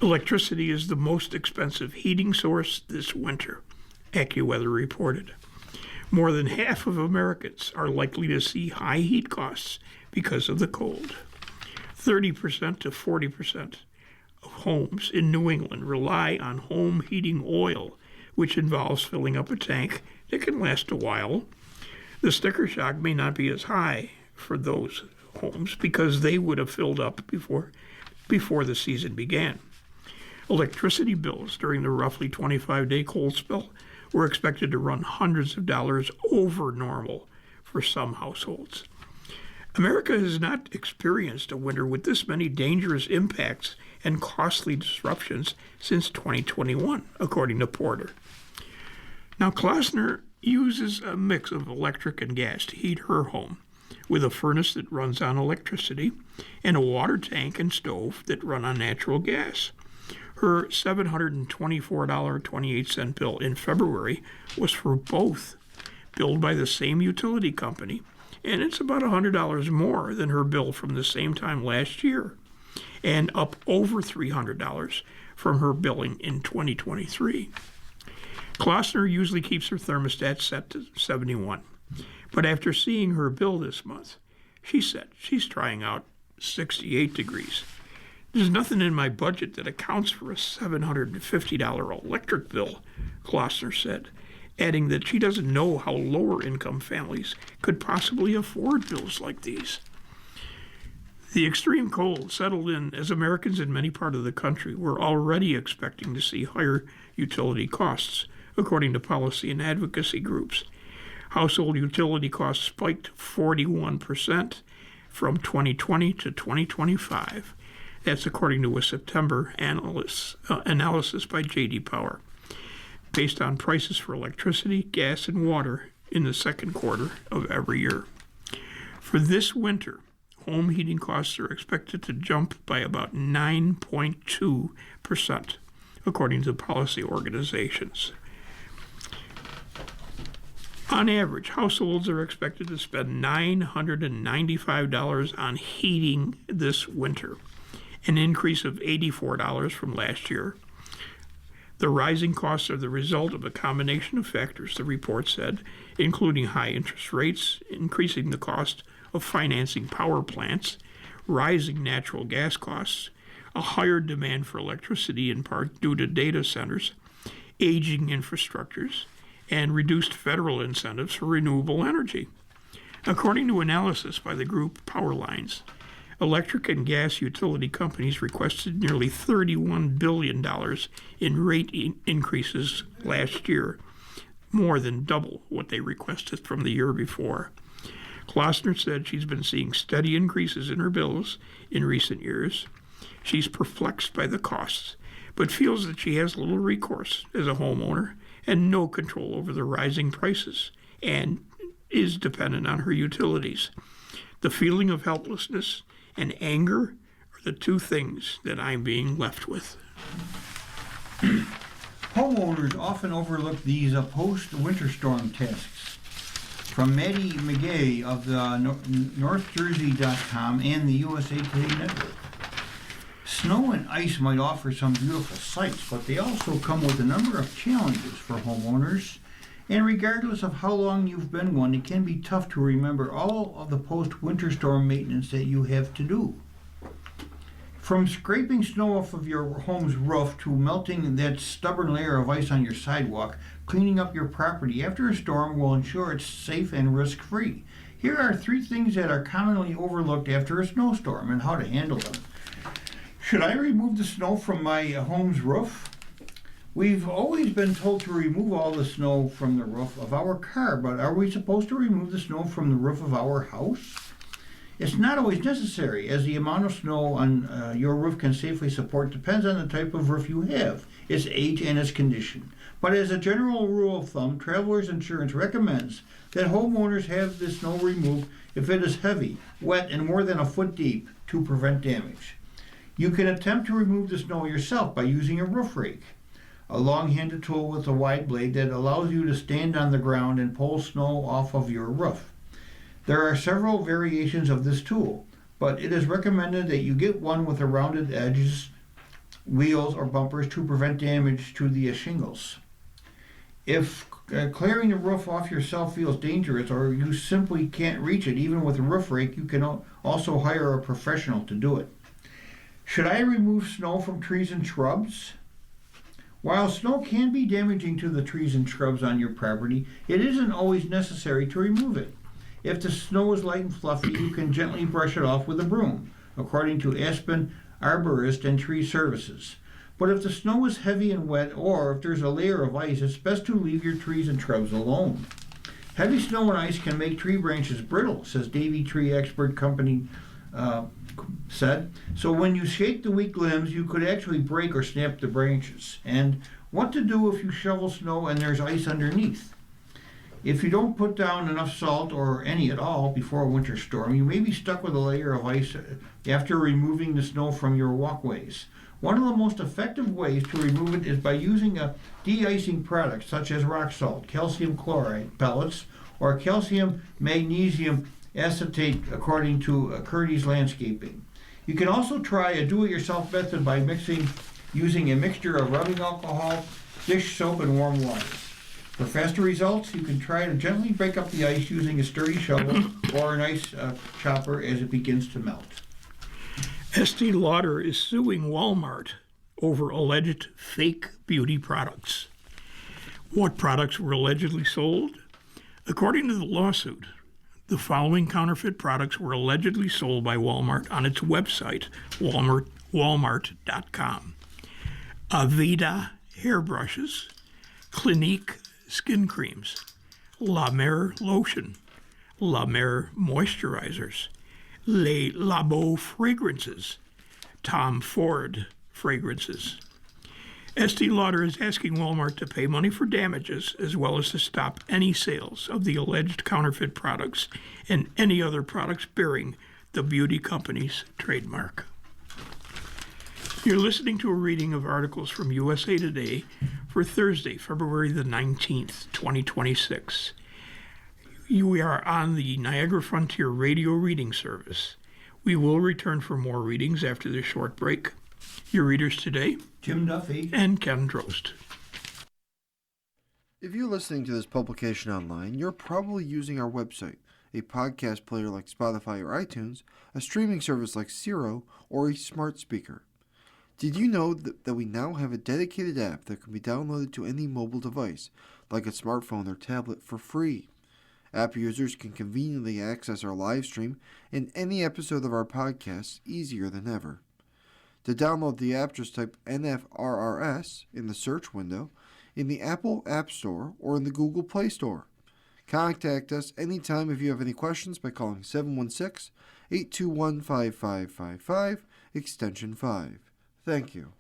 Electricity is the most expensive heating source this winter, AccuWeather reported. More than half of Americans are likely to see high heat costs because of the cold. 30% to 40% of homes in New England rely on home heating oil, which involves filling up a tank that can last a while. The sticker shock may not be as high for those homes because they would have filled up before the season began. Electricity bills during the roughly 25-day cold spell were expected to run hundreds of dollars over normal for some households. America has not experienced a winter with this many dangerous impacts and costly disruptions since 2021, according to Porter. Now, Klossner uses a mix of electric and gas to heat her home, with a furnace that runs on electricity and a water tank and stove that run on natural gas. Her $724.28 bill in February was for both, billed by the same utility company, and it's about $100 more than her bill from the same time last year, and up over $300 from her billing in 2023. Klossner usually keeps her thermostat set to 71, but after seeing her bill this month, she said she's trying out 68 degrees. There's nothing in my budget that accounts for a $750 electric bill, Klossner said, adding that she doesn't know how lower-income families could possibly afford bills like these. The extreme cold settled in as Americans in many parts of the country were already expecting to see higher utility costs, according to policy and advocacy groups. Household utility costs spiked 41% from 2020 to 2025. That's according to a September analysis by J.D. Power, based on prices for electricity, gas, and water in the second quarter of every year. For this winter, home heating costs are expected to jump by about 9.2%, according to policy organizations. On average, households are expected to spend $995 on heating this winter, an increase of $84 from last year. The rising costs are the result of a combination of factors, the report said, including high interest rates, increasing the cost of financing power plants, rising natural gas costs, a higher demand for electricity in part due to data centers, aging infrastructures, and reduced federal incentives for renewable energy. According to analysis by the group Powerlines, electric and gas utility companies requested nearly $31 billion in rate increases last year, more than double what they requested from the year before. Klossner said she's been seeing steady increases in her bills in recent years. She's perplexed by the costs, but feels that she has little recourse as a homeowner and no control over the rising prices, and is dependent on her utilities. The feeling of helplessness and anger are the two things that I'm being left with. Homeowners often overlook these post-winter storm tests. From Maddie McGay of the NorthJersey.com and the USA Today Network. Snow and ice might offer some beautiful sights, but they also come with a number of challenges for homeowners. And regardless of how long you've been one, it can be tough to remember all of the post-winter storm maintenance that you have to do. From scraping snow off of your home's roof to melting that stubborn layer of ice on your sidewalk, cleaning up your property after a storm will ensure it's safe and risk-free. Here are 3 things that are commonly overlooked after a snowstorm and how to handle them. Should I remove the snow from my home's roof? We've always been told to remove all the snow from the roof of our car, but are we supposed to remove the snow from the roof of our house? It's not always necessary, as the amount of snow on your roof can safely support depends on the type of roof you have, its age, and its condition. But as a general rule of thumb, Travelers Insurance recommends that homeowners have the snow removed if it is heavy, wet, and more than a foot deep to prevent damage. You can attempt to remove the snow yourself by using a roof rake, a long-handled tool with a wide blade that allows you to stand on the ground and pull snow off of your roof. There are several variations of this tool, but it is recommended that you get one with a rounded edges, wheels, or bumpers to prevent damage to the shingles. If clearing the roof off yourself feels dangerous or you simply can't reach it even with a roof rake, you can also hire a professional to do it. Should I remove snow from trees and shrubs? While snow can be damaging to the trees and shrubs on your property, it isn't always necessary to remove it. If the snow is light and fluffy, you can gently brush it off with a broom, according to Aspen Arborist and Tree Services. But if the snow is heavy and wet, or if there's a layer of ice, it's best to leave your trees and shrubs alone. Heavy snow and ice can make tree branches brittle, says Davey Tree Expert Company said. So when you shake the weak limbs, you could actually break or snap the branches. And what to do if you shovel snow and there's ice underneath? If you don't put down enough salt or any at all before a winter storm, you may be stuck with a layer of ice after removing the snow from your walkways. One of the most effective ways to remove it is by using a de-icing product such as rock salt, calcium chloride pellets, or calcium magnesium acetate, according to Curdy's Landscaping. You can also try a do-it-yourself method by using a mixture of rubbing alcohol, dish soap, and warm water. For faster results, you can try to gently break up the ice using a sturdy shovel or an ice chopper as it begins to melt. Estee Lauder is suing Walmart over alleged fake beauty products. What products were allegedly sold? According to the lawsuit, the following counterfeit products were allegedly sold by Walmart on its website, walmart.com. Aveda hairbrushes, Clinique skin creams, La Mer lotion, La Mer moisturizers, Les Labo fragrances, Tom Ford fragrances. Estee Lauder is asking Walmart to pay money for damages as well as to stop any sales of the alleged counterfeit products and any other products bearing the beauty company's trademark. You're listening to a reading of articles from USA Today for Thursday, February the 19th, 2026. We are on the Niagara Frontier Radio Reading Service. We will return for more readings after this short break. Your readers today, Jim Duffy and Ken Drost. If you're listening to this publication online, you're probably using our website, a podcast player like Spotify or iTunes, a streaming service like Siro, or a smart speaker. Did you know that we now have a dedicated app that can be downloaded to any mobile device, like a smartphone or tablet, for free? App users can conveniently access our live stream and any episode of our podcast easier than ever. To download the app, just type NFRRS in the search window in the Apple App Store or in the Google Play Store. Contact us anytime if you have any questions by calling 716-821-5555, extension 5. Thank you.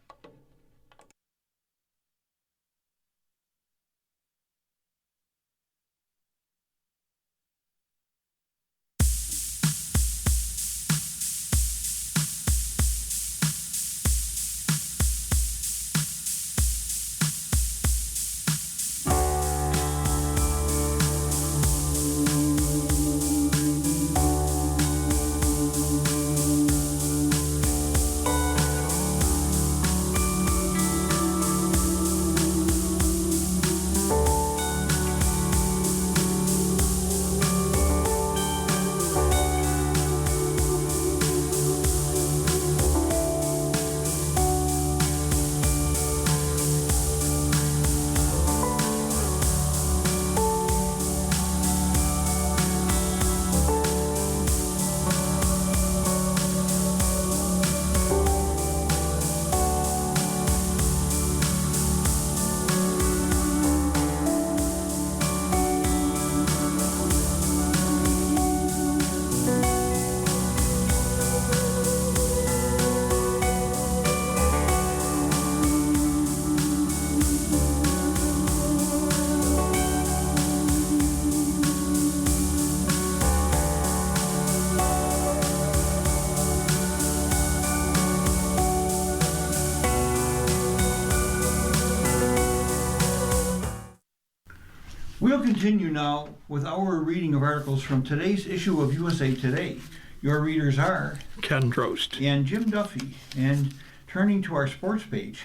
We'll continue now with our reading of articles from today's issue of USA Today. Your readers are Ken Drost. and Jim Duffy. And turning to our sports page,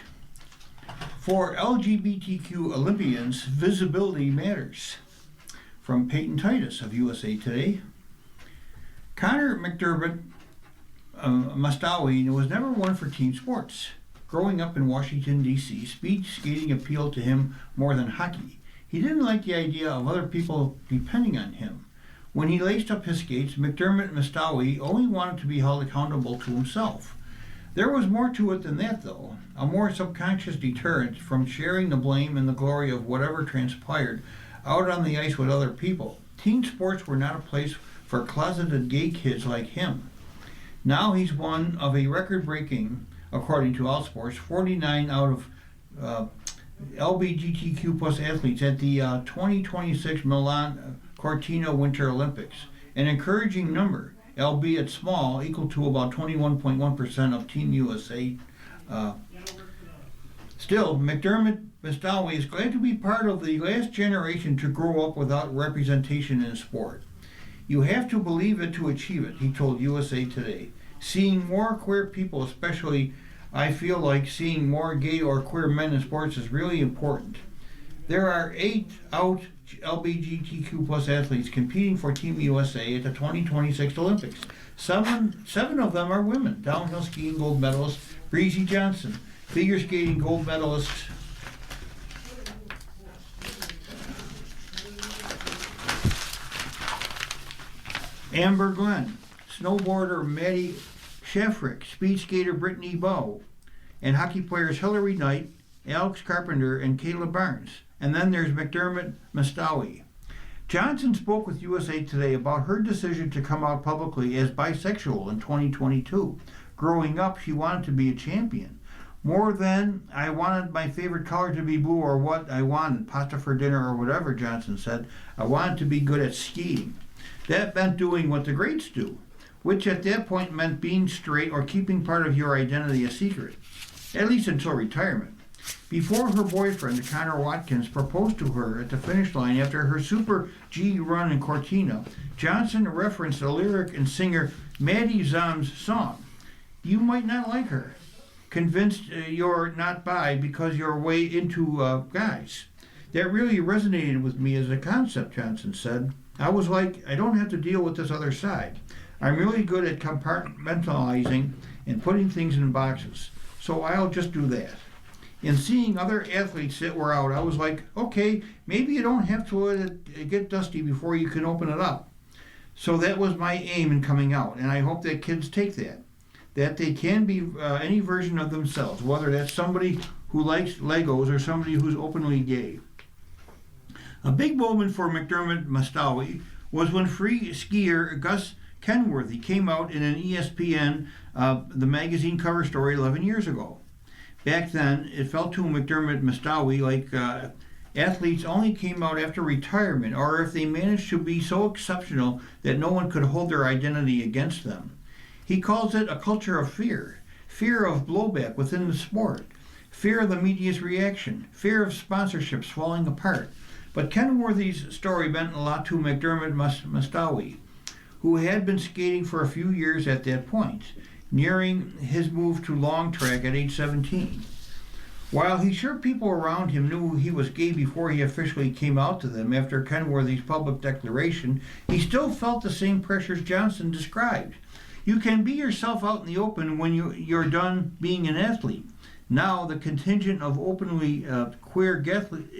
for LGBTQ Olympians, visibility matters. From Peyton Titus of USA Today. Connor McDermott Mustawi was never one for team sports. Growing up in Washington, D.C., speed skating appealed to him more than hockey. He didn't like the idea of other people depending on him. When he laced up his skates, McDermott Mustawi only wanted to be held accountable to himself. There was more to it than that, though, a more subconscious deterrent from sharing the blame and the glory of whatever transpired out on the ice with other people. Team sports were not a place for closeted gay kids like him. Now he's one of a record-breaking, according to Outsports, 49 out of LGBTQ plus athletes at the 2026 Milan Cortina Winter Olympics. An encouraging number, albeit small, equal to about 21.1% of Team USA. Still, McDermott Mustawi is glad to be part of the last generation to grow up without representation in sport. You have to believe it to achieve it, he told USA Today. Seeing more queer people, especially I feel like seeing more gay or queer men in sports is really important. There are 8 out LGBTQ plus athletes competing for Team USA at the 2026 Olympics. Seven of them are women. Downhill skiing gold medalist Breezy Johnson, figure skating gold medalist Amber Glenn, snowboarder Maddie Shafrick, speed skater Brittany Bowe, and hockey players Hillary Knight, Alex Carpenter, and Kayla Barnes. And then there's McDermott Mustawi. Johnson spoke with USA Today about her decision to come out publicly as bisexual in 2022. Growing up, she wanted to be a champion. More than I wanted my favorite color to be blue or what I wanted, pasta for dinner or whatever, Johnson said. I wanted to be good at skiing. That meant doing what the greats do, which at that point meant being straight or keeping part of your identity a secret, at least until retirement. Before her boyfriend, Connor Watkins, proposed to her at the finish line after her Super G run in Cortina, Johnson referenced the lyric and singer Maddie Zom's song, "You Might Not Like Her, convinced you're not bi because you're way into guys." That really resonated with me as a concept, Johnson said. I was like, I don't have to deal with this other side. I'm really good at compartmentalizing and putting things in boxes, so I'll just do that. In seeing other athletes that were out, I was like, okay, maybe you don't have to let it get dusty before you can open it up. So that was my aim in coming out, and I hope that kids take that they can be any version of themselves, whether that's somebody who likes Legos or somebody who's openly gay. A big moment for McDermott Mustawi was when free skier Gus Kenworthy came out in an ESPN, the magazine cover story 11 years ago. Back then, it felt to McDermott Mustawi like athletes only came out after retirement or if they managed to be so exceptional that no one could hold their identity against them. He calls it a culture of fear of blowback within the sport, fear of the media's reaction, fear of sponsorships falling apart. But Kenworthy's story meant a lot to McDermott Mustawi, who had been skating for a few years at that point, nearing his move to long track at age 17. While he's sure people around him knew he was gay before he officially came out to them after Kenworthy's public declaration, he still felt the same pressures Johnson described. You can be yourself out in the open when you're done being an athlete. Now the contingent of openly queer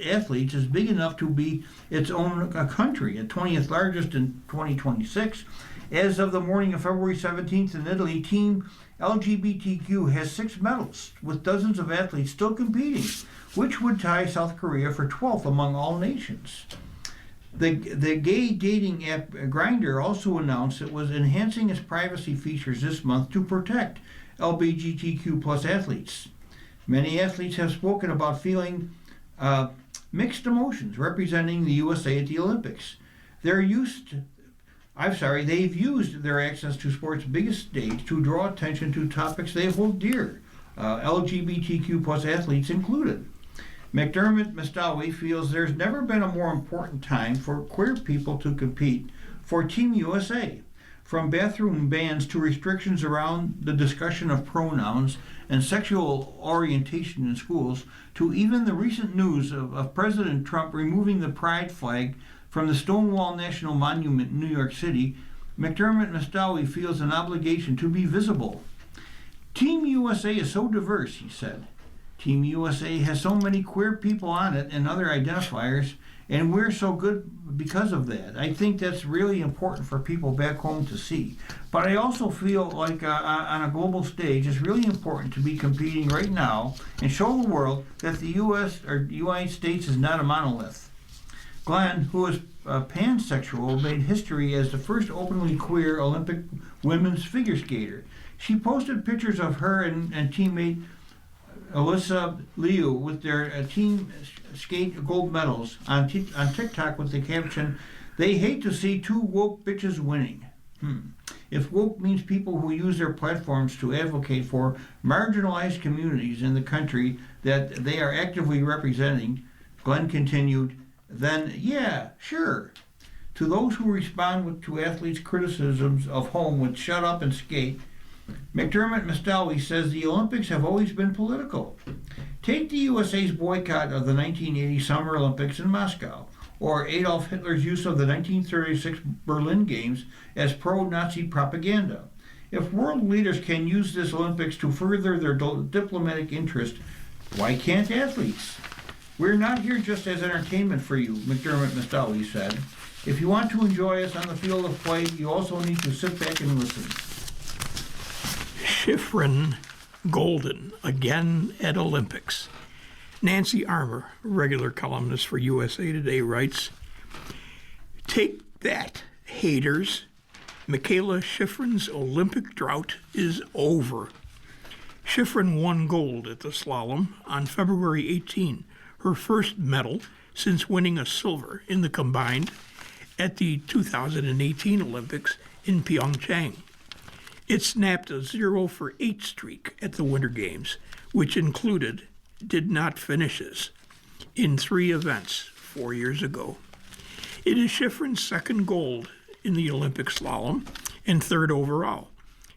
athletes is big enough to be its own country, at 20th largest in 2026. As of the morning of February 17th in Italy, Team LGBTQ has 6 medals, with dozens of athletes still competing, which would tie South Korea for 12th among all nations. The gay dating app Grindr also announced it was enhancing its privacy features this month to protect LGBTQ plus athletes. Many athletes have spoken about feeling mixed emotions representing the USA at the Olympics. They've used their access to sport's biggest stage to draw attention to topics they hold dear, LGBTQ plus athletes included. McDermott Mostawi feels there's never been a more important time for queer people to compete for Team USA. From bathroom bans to restrictions around the discussion of pronouns and sexual orientation in schools, to even the recent news of President Trump removing the pride flag from the Stonewall National Monument in New York City, McDermott Mostawi feels an obligation to be visible. Team USA is so diverse, he said. Team USA has so many queer people on it and other identifiers, and we're so good because of that. I think that's really important for people back home to see. But I also feel like on a global stage, it's really important to be competing right now and show the world that the U.S. or United States is not a monolith. Glenn, who is pansexual, made history as the first openly queer Olympic women's figure skater. She posted pictures of her and teammate Alyssa Liu with their team skate gold medals on TikTok with the caption, "They hate to see two woke bitches winning." If woke means people who use their platforms to advocate for marginalized communities in the country that they are actively representing, Glenn continued, then yeah, sure. To those who respond to athletes' criticisms of home with "shut up and skate," McDermott Mostawi says the Olympics have always been political. Take the USA's boycott of the 1980 Summer Olympics in Moscow, or Adolf Hitler's use of the 1936 Berlin Games as pro-Nazi propaganda. If world leaders can use this Olympics to further their diplomatic interest, why can't athletes? We're not here just as entertainment for you, McDermott Mostawi said. If you want to enjoy us on the field of play, you also need to sit back and listen. Shiffrin Golden, again at Olympics. Nancy Armour, regular columnist for USA Today, writes, "Take that, haters. Mikaela Shiffrin's Olympic drought is over." Shiffrin won gold at the slalom on February 18, her first medal since winning a silver in the combined at the 2018 Olympics in Pyeongchang. It snapped a 0-for-8 streak at the Winter Games, which included did not finishes in 3 events 4 years ago. It is Shiffrin's second gold in the Olympic slalom and third overall,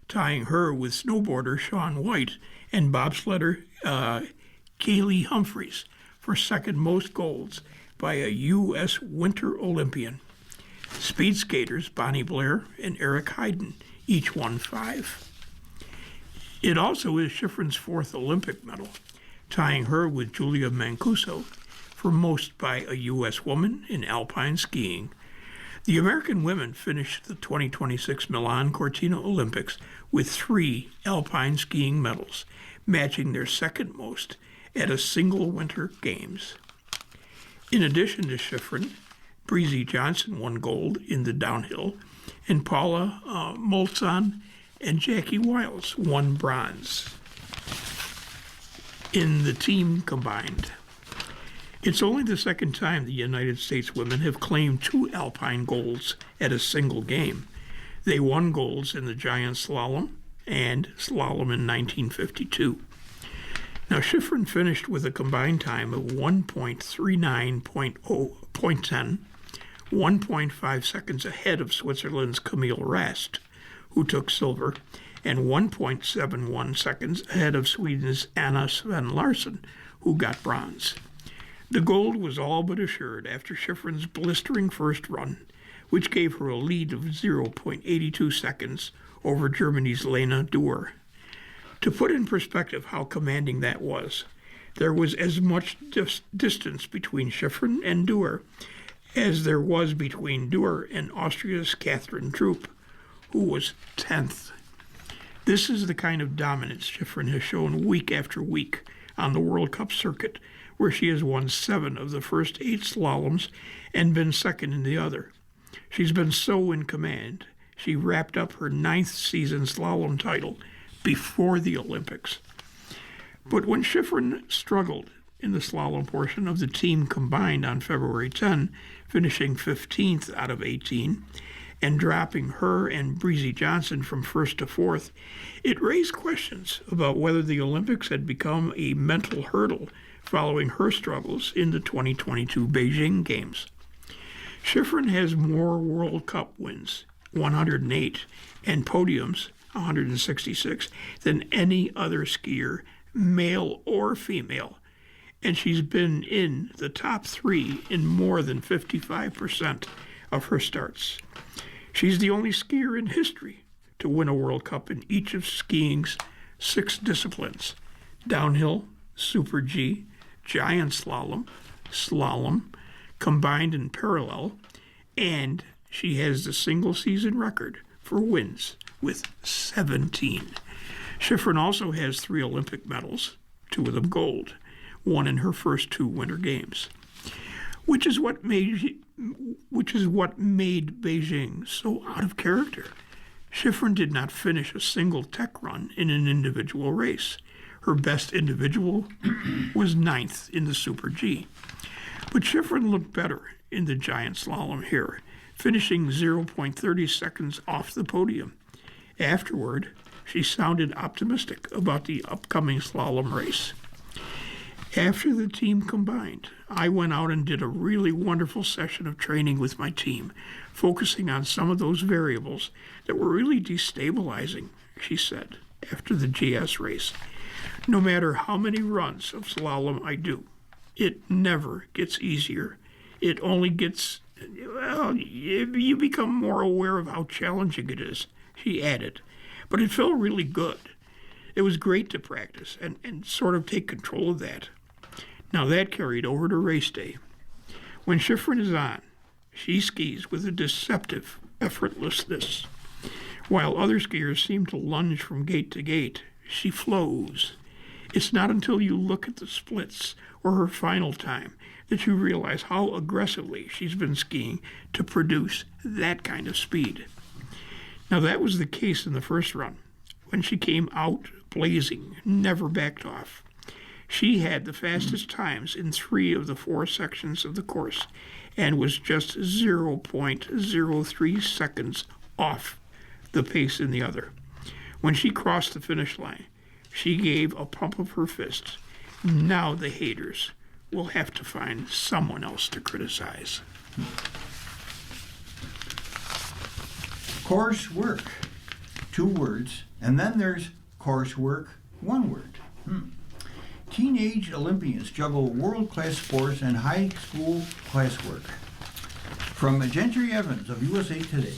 tying her with snowboarder Shaun White and bobsledder Kaylee Humphries for second most golds by a U.S. Winter Olympian. Speed skaters Bonnie Blair and Eric Heiden each won 5. It also is Shiffrin's 4th Olympic medal, tying her with Julia Mancuso for most by a U.S. woman in alpine skiing. The American women finished the 2026 Milan Cortina Olympics with 3 alpine skiing medals, matching their second most at a single Winter Games. In addition to Shiffrin, Breezy Johnson won gold in the downhill, and Paula Molzon and Jackie Wiles won bronze in the team combined. It's only the second time the United States women have claimed 2 alpine golds at a single game. They won golds in the giant slalom and slalom in 1952. Now, Shiffrin finished with a combined time of 1.39.10, 1.5 seconds ahead of Switzerland's Camille Rast, who took silver, and 1.71 seconds ahead of Sweden's Anna Sven Larsson, who got bronze. The gold was all but assured after Shiffrin's blistering first run, which gave her a lead of 0.82 seconds over Germany's Lena Dürr. To put in perspective how commanding that was, there was as much distance between Shiffrin and Dürr as there was between Dürr and Austria's Catherine Troop, who was 10th. This is the kind of dominance Shiffrin has shown week after week on the World Cup circuit, where she has won 7 of the first 8 slaloms and been second in the other. She's been so in command, she wrapped up her 9th season slalom title before the Olympics. But when Shiffrin struggled in the slalom portion of the team combined on February 10, finishing 15th out of 18, and dropping her and Breezy Johnson from 1st to 4th, it raised questions about whether the Olympics had become a mental hurdle following her struggles in the 2022 Beijing Games. Schifrin has more World Cup wins, 108, and podiums, 166, than any other skier, male or female, and she's been in the top 3 in more than 55% of her starts. She's the only skier in history to win a World Cup in each of skiing's 6 disciplines: downhill, Super G, giant slalom, slalom, combined and parallel, and she has the single-season record for wins with 17. Schifrin also has 3 Olympic medals, 2 of them gold, one in her first 2 Winter Games, which is what made Beijing so out of character. Schifrin did not finish a single tech run in an individual race. Her best individual was 9th in the Super G. But Schifrin looked better in the giant slalom here, finishing 0.30 seconds off the podium. Afterward, she sounded optimistic about the upcoming slalom race. After the team combined, I went out and did a really wonderful session of training with my team, focusing on some of those variables that were really destabilizing, she said, after the GS race. No matter how many runs of slalom I do, it never gets easier. It only gets, well, you become more aware of how challenging it is, she added. But it felt really good. It was great to practice and sort of take control of that. Now that carried over to race day. When Schifrin is on, she skis with a deceptive effortlessness. While other skiers seem to lunge from gate to gate, she flows. It's not until you look at the splits or her final time that you realize how aggressively she's been skiing to produce that kind of speed. Now that was the case in the first run, when she came out blazing, never backed off. She had the fastest times in 3 of the 4 sections of the course and was just 0.03 seconds off the pace in the other. When she crossed the finish line, she gave a pump of her fist. Now the haters will have to find someone else to criticize. Coursework, 2 words, and then there's coursework, 1 word. Teenage Olympians juggle world-class sports and high school classwork. From Gentry Evans of USA Today.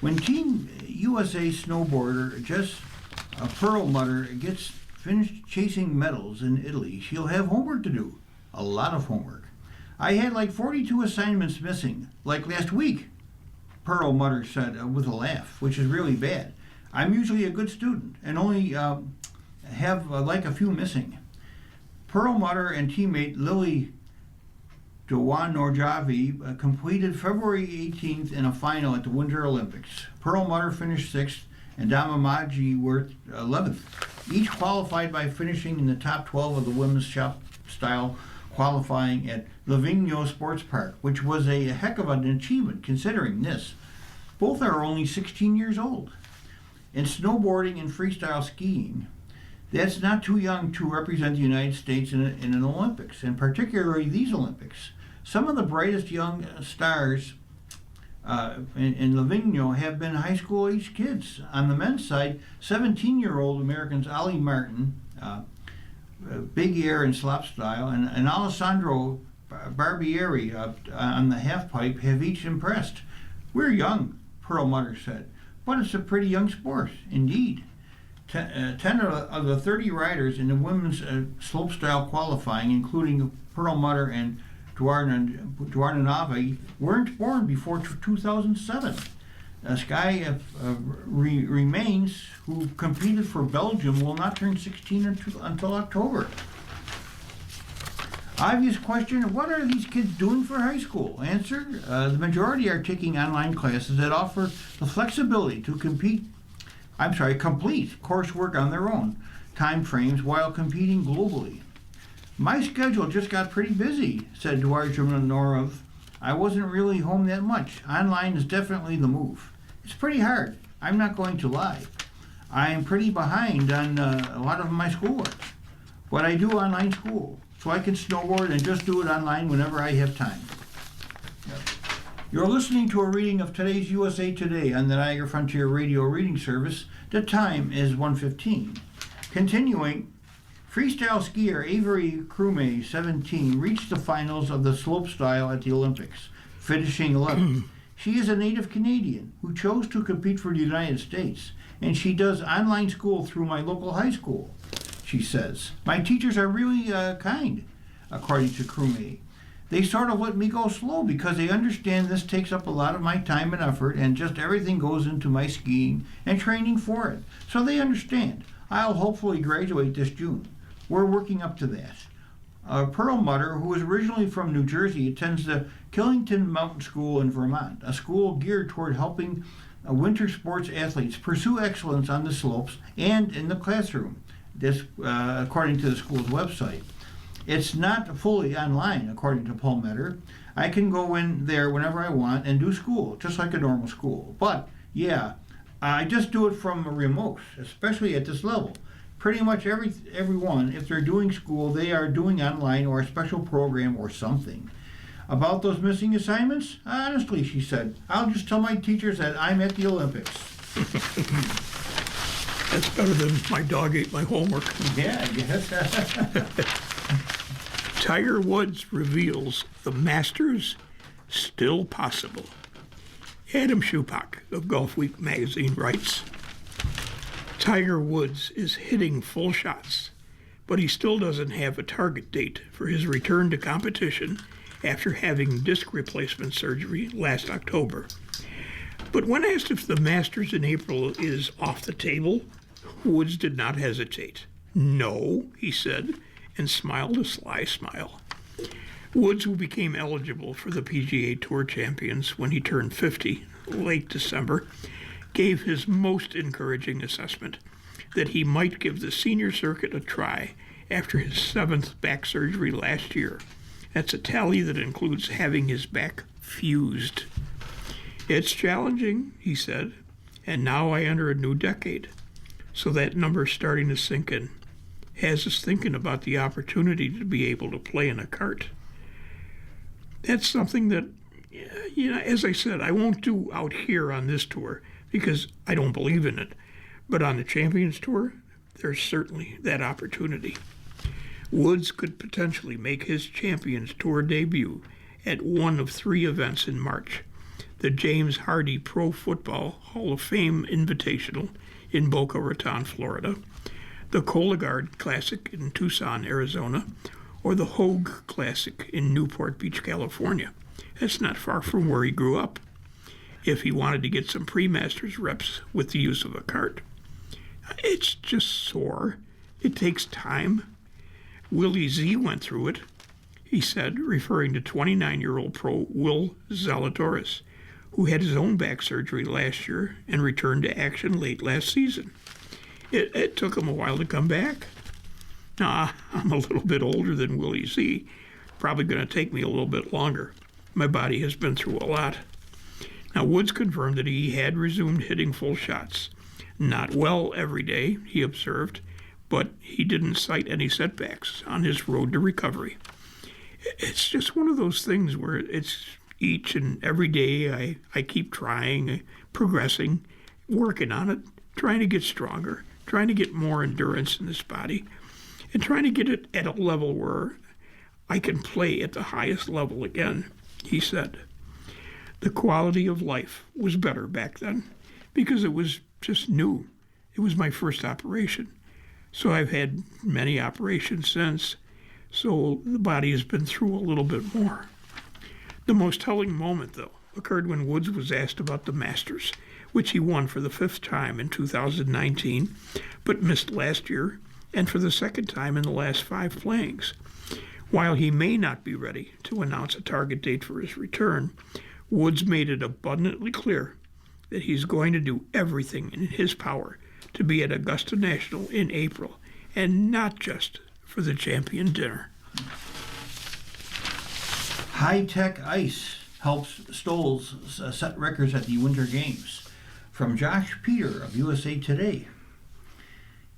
When Team USA snowboarder Jess Perlmutter gets finished chasing medals in Italy, she'll have homework to do. A lot of homework. I had like 42 assignments missing, like last week, Perlmutter said with a laugh, which is really bad. I'm usually a good student and only have like a few missing. Perlmutter and teammate Lily Dewanojavi completed February 18th in a final at the Winter Olympics. Perlmutter finished 6th and Damamaji were 11th. Each qualified by finishing in the top 12 of the women's shop style qualifying at Livigno Sports Park, which was a heck of an achievement considering this. Both are only 16 years old. In snowboarding and freestyle skiing, that's not too young to represent the United States in an Olympics, and particularly these Olympics. Some of the brightest young stars in Livigno have been high school age kids. On the men's side, 17-year-old Americans Ali Martin, big air and slopestyle, and Alessandro Barbieri on the halfpipe have each impressed. We're young, Perlmutter said, but it's a pretty young sport, indeed. 10 of the 30 riders in the women's slopestyle qualifying, including Perlmutter and Dewanojavi, weren't born before 2007. Skye Remains, who competed for Belgium, will not turn 16 until October. Obvious question, what are these kids doing for high school? Answer, the majority are taking online classes that offer the flexibility to complete coursework on their own time frames while competing globally. My schedule just got pretty busy, said Dwardja Norov. I wasn't really home that much. Online is definitely the move. It's pretty hard. I'm not going to lie. I am pretty behind on a lot of my schoolwork, but I do online school. so I can snowboard and just do it online whenever I have time. Yep. You're listening to a reading of today's USA Today on the Niagara Frontier Radio Reading Service. The time is 1:15. Continuing, freestyle skier Avery Crumey, 17, reached the finals of the slopestyle at the Olympics, finishing 11th. She is a native Canadian who chose to compete for the United States, and she does online school through my local high school, she says. My teachers are really kind, according to Crumey. They sort of let me go slow because they understand this takes up a lot of my time and effort, and just everything goes into my skiing and training for it. So they understand. I'll hopefully graduate this June. We're working up to that. Perlmutter, who is originally from New Jersey, attends the Killington Mountain School in Vermont, a school geared toward helping winter sports athletes pursue excellence on the slopes and in the classroom, this according to the school's website. It's not fully online, according to Perlmutter. I can go in there whenever I want and do school, just like a normal school. But, yeah, I just do it from a remote, especially at this level. Pretty much everyone, if they're doing school, they are doing online or a special program or something. About those missing assignments? Honestly, she said, I'll just tell my teachers that I'm at the Olympics. That's better than my dog ate my homework. Yeah, I guess. Tiger Woods reveals the Masters still possible. Adam Schupak of Golf Week magazine writes, Tiger Woods is hitting full shots, but he still doesn't have a target date for his return to competition after having disc replacement surgery last October. But when asked if the Masters in April is off the table, Woods did not hesitate. No, he said, and smiled a sly smile. Woods, who became eligible for the PGA Tour Champions when he turned 50, late December, gave his most encouraging assessment that he might give the senior circuit a try after his 7th back surgery last year. That's a tally that includes having his back fused. It's challenging, he said, and now I enter a new decade. So that number's starting to sink in. Has us thinking about the opportunity to be able to play in a cart. That's something that, as I said, I won't do out here on this tour because I don't believe in it. But on the Champions Tour, there's certainly that opportunity. Woods could potentially make his Champions Tour debut at one of 3 events in March. The James Hardy Pro Football Hall of Fame Invitational in Boca Raton, Florida, the Cologuard Classic in Tucson, Arizona, or the Hogue Classic in Newport Beach, California. That's not far from where he grew up, if he wanted to get some pre-masters reps with the use of a cart. It's just sore. It takes time. Willie Z went through it, he said, referring to 29-year-old pro Will Zalatoris, who had his own back surgery last year and returned to action late last season. It took him a while to come back. Now, I'm a little bit older than Willie Z. Probably going to take me a little bit longer. My body has been through a lot. Now, Woods confirmed that he had resumed hitting full shots. Not well every day, he observed, but he didn't cite any setbacks on his road to recovery. It's just one of those things where it's each and every day I keep trying, progressing, working on it, trying to get stronger, trying to get more endurance in this body, and trying to get it at a level where I can play at the highest level again, he said. The quality of life was better back then because it was just new. It was my first operation. So I've had many operations since, so the body has been through a little bit more. The most telling moment, though, occurred when Woods was asked about the Masters, which he won for the 5th time in 2019, but missed last year, and for the 2nd time in the last 5 playings. While he may not be ready to announce a target date for his return, Woods made it abundantly clear that he's going to do everything in his power to be at Augusta National in April, and not just for the champion dinner. High-tech ice helps Stoles set records at the Winter Games. From Josh Peter of USA Today.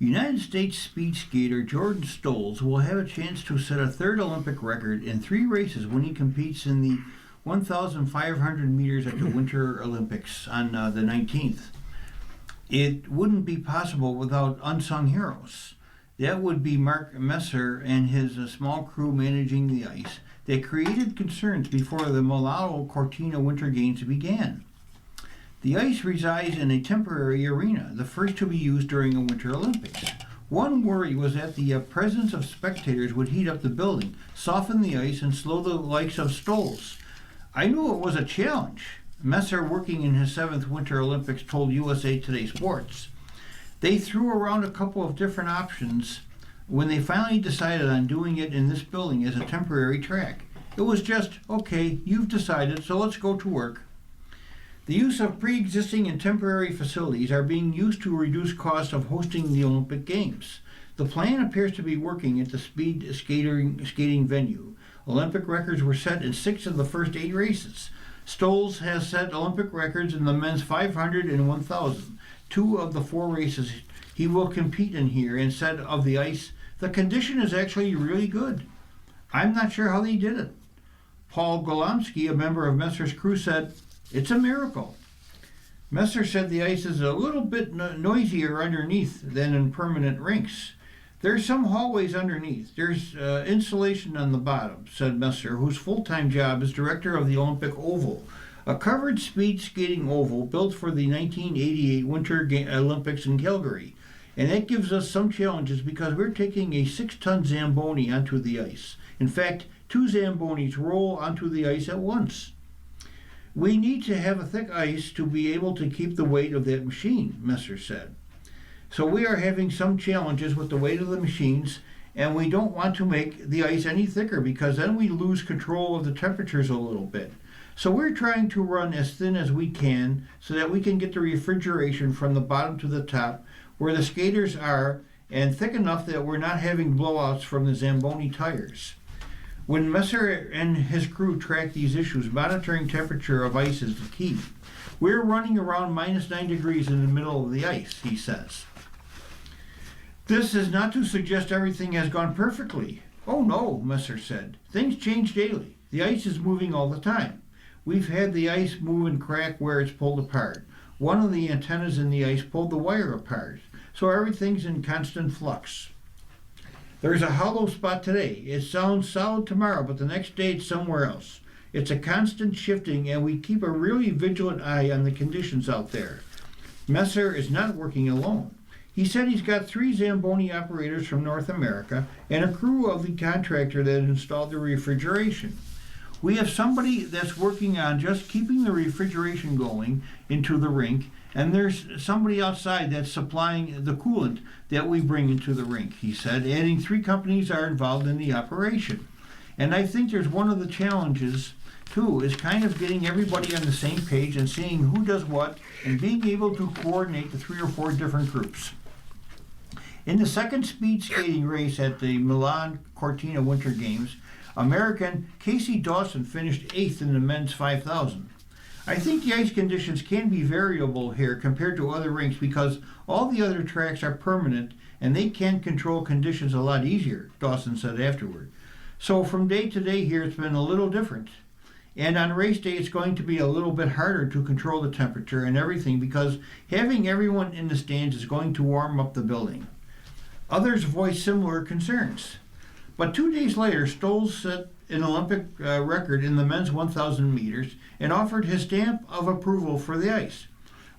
United States speed skater Jordan Stolz will have a chance to set a third Olympic record in 3 races when he competes in the 1,500 meters at the Winter Olympics on the 19th. It wouldn't be possible without unsung heroes. That would be Mark Messer and his small crew managing the ice that created concerns before the Milano Cortina Winter Games began. The ice resides in a temporary arena, the first to be used during a Winter Olympics. One worry was that the presence of spectators would heat up the building, soften the ice, and slow the likes of Stolz. I knew it was a challenge, Messer, working in his 7th Winter Olympics, told USA Today Sports. They threw around a couple of different options when they finally decided on doing it in this building as a temporary track. It was just, okay, you've decided, so let's go to work. The use of pre-existing and temporary facilities are being used to reduce costs of hosting the Olympic Games. The plan appears to be working at the speed skating venue. Olympic records were set in 6 of the first 8 races. Stolz has set Olympic records in the men's 500 and 1,000. 2 of the 4 races he will compete in here, and said of the ice, the condition is actually really good. I'm not sure how they did it. Paul Golomsky, a member of Messer's crew, said, it's a miracle. Messer said the ice is a little bit noisier underneath than in permanent rinks. There's some hallways underneath. There's insulation on the bottom, said Messer, whose full-time job is director of the Olympic Oval, a covered speed skating oval built for the 1988 Winter Olympics in Calgary. And that gives us some challenges because we're taking a 6-ton Zamboni onto the ice. In fact, 2 Zambonis roll onto the ice at once. We need to have a thick ice to be able to keep the weight of that machine, Messer said. So we are having some challenges with the weight of the machines, and we don't want to make the ice any thicker because then we lose control of the temperatures a little bit. So we're trying to run as thin as we can so that we can get the refrigeration from the bottom to the top where the skaters are, and thick enough that we're not having blowouts from the Zamboni tires. When Messer and his crew track these issues, monitoring temperature of ice is the key. We're running around -9 degrees in the middle of the ice, he says. This is not to suggest everything has gone perfectly. Oh no, Messer said. Things change daily. The ice is moving all the time. We've had the ice move and crack where it's pulled apart. One of the antennas in the ice pulled the wire apart, so everything's in constant flux. There's a hollow spot today. It sounds solid tomorrow, but the next day it's somewhere else. It's a constant shifting, and we keep a really vigilant eye on the conditions out there. Messer is not working alone. He said he's got 3 Zamboni operators from North America and a crew of the contractor that installed the refrigeration. We have somebody that's working on just keeping the refrigeration going into the rink, and there's somebody outside that's supplying the coolant that we bring into the rink, he said, adding 3 companies are involved in the operation. And I think there's one of the challenges, too, is kind of getting everybody on the same page and seeing who does what and being able to coordinate the 3 or 4 different groups. In the second speed skating race at the Milan Cortina Winter Games, American Casey Dawson finished 8th in the men's 5,000. I think the ice conditions can be variable here compared to other rinks because all the other tracks are permanent and they can control conditions a lot easier, Dawson said afterward. So from day to day here it's been a little different. And on race day it's going to be a little bit harder to control the temperature and everything because having everyone in the stands is going to warm up the building. Others voiced similar concerns. But 2 days later, Stolz set an Olympic record in the men's 1,000 meters and offered his stamp of approval for the ice.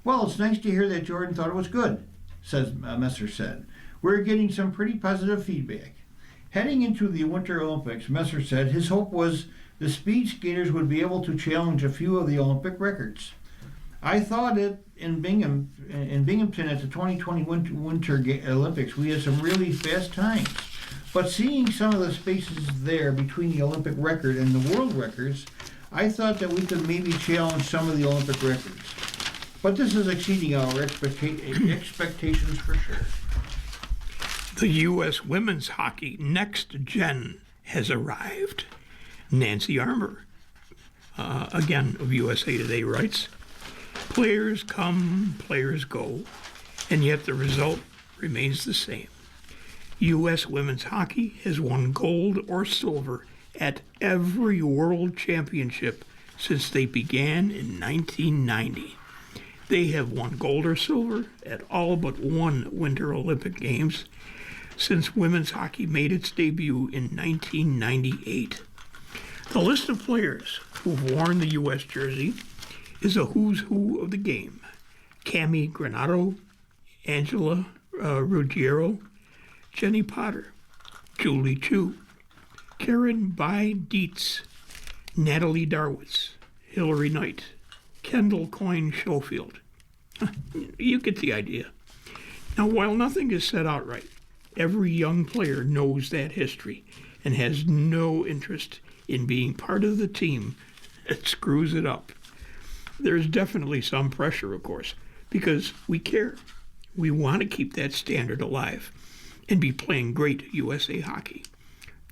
Well, it's nice to hear that Jordan thought it was good, Messer said. We're getting some pretty positive feedback. Heading into the Winter Olympics, Messer said his hope was the speed skaters would be able to challenge a few of the Olympic records. I thought it in Binghamton at the 2020 Winter Olympics, we had some really fast times. But seeing some of the spaces there between the Olympic record and the world records, I thought that we could maybe challenge some of the Olympic records. But this is exceeding our expectations for sure. The U.S. women's hockey next gen has arrived. Nancy Armour, again of USA Today, writes, players come, players go, and yet the result remains the same. U.S. women's hockey has won gold or silver at every world championship since they began in 1990. They have won gold or silver at all but one Winter Olympic Games since women's hockey made its debut in 1998. The list of players who've worn the U.S. jersey is a who's who of the game. Cami Granato, Angela Ruggiero, Jenny Potter, Julie Chu, Karen Bai Dietz, Natalie Darwitz, Hillary Knight, Kendall Coyne Schofield. You get the idea. Now, while nothing is said outright, every young player knows that history and has no interest in being part of the team that screws it up. There's definitely some pressure, of course, because we care. We want to keep that standard alive and be playing great USA hockey.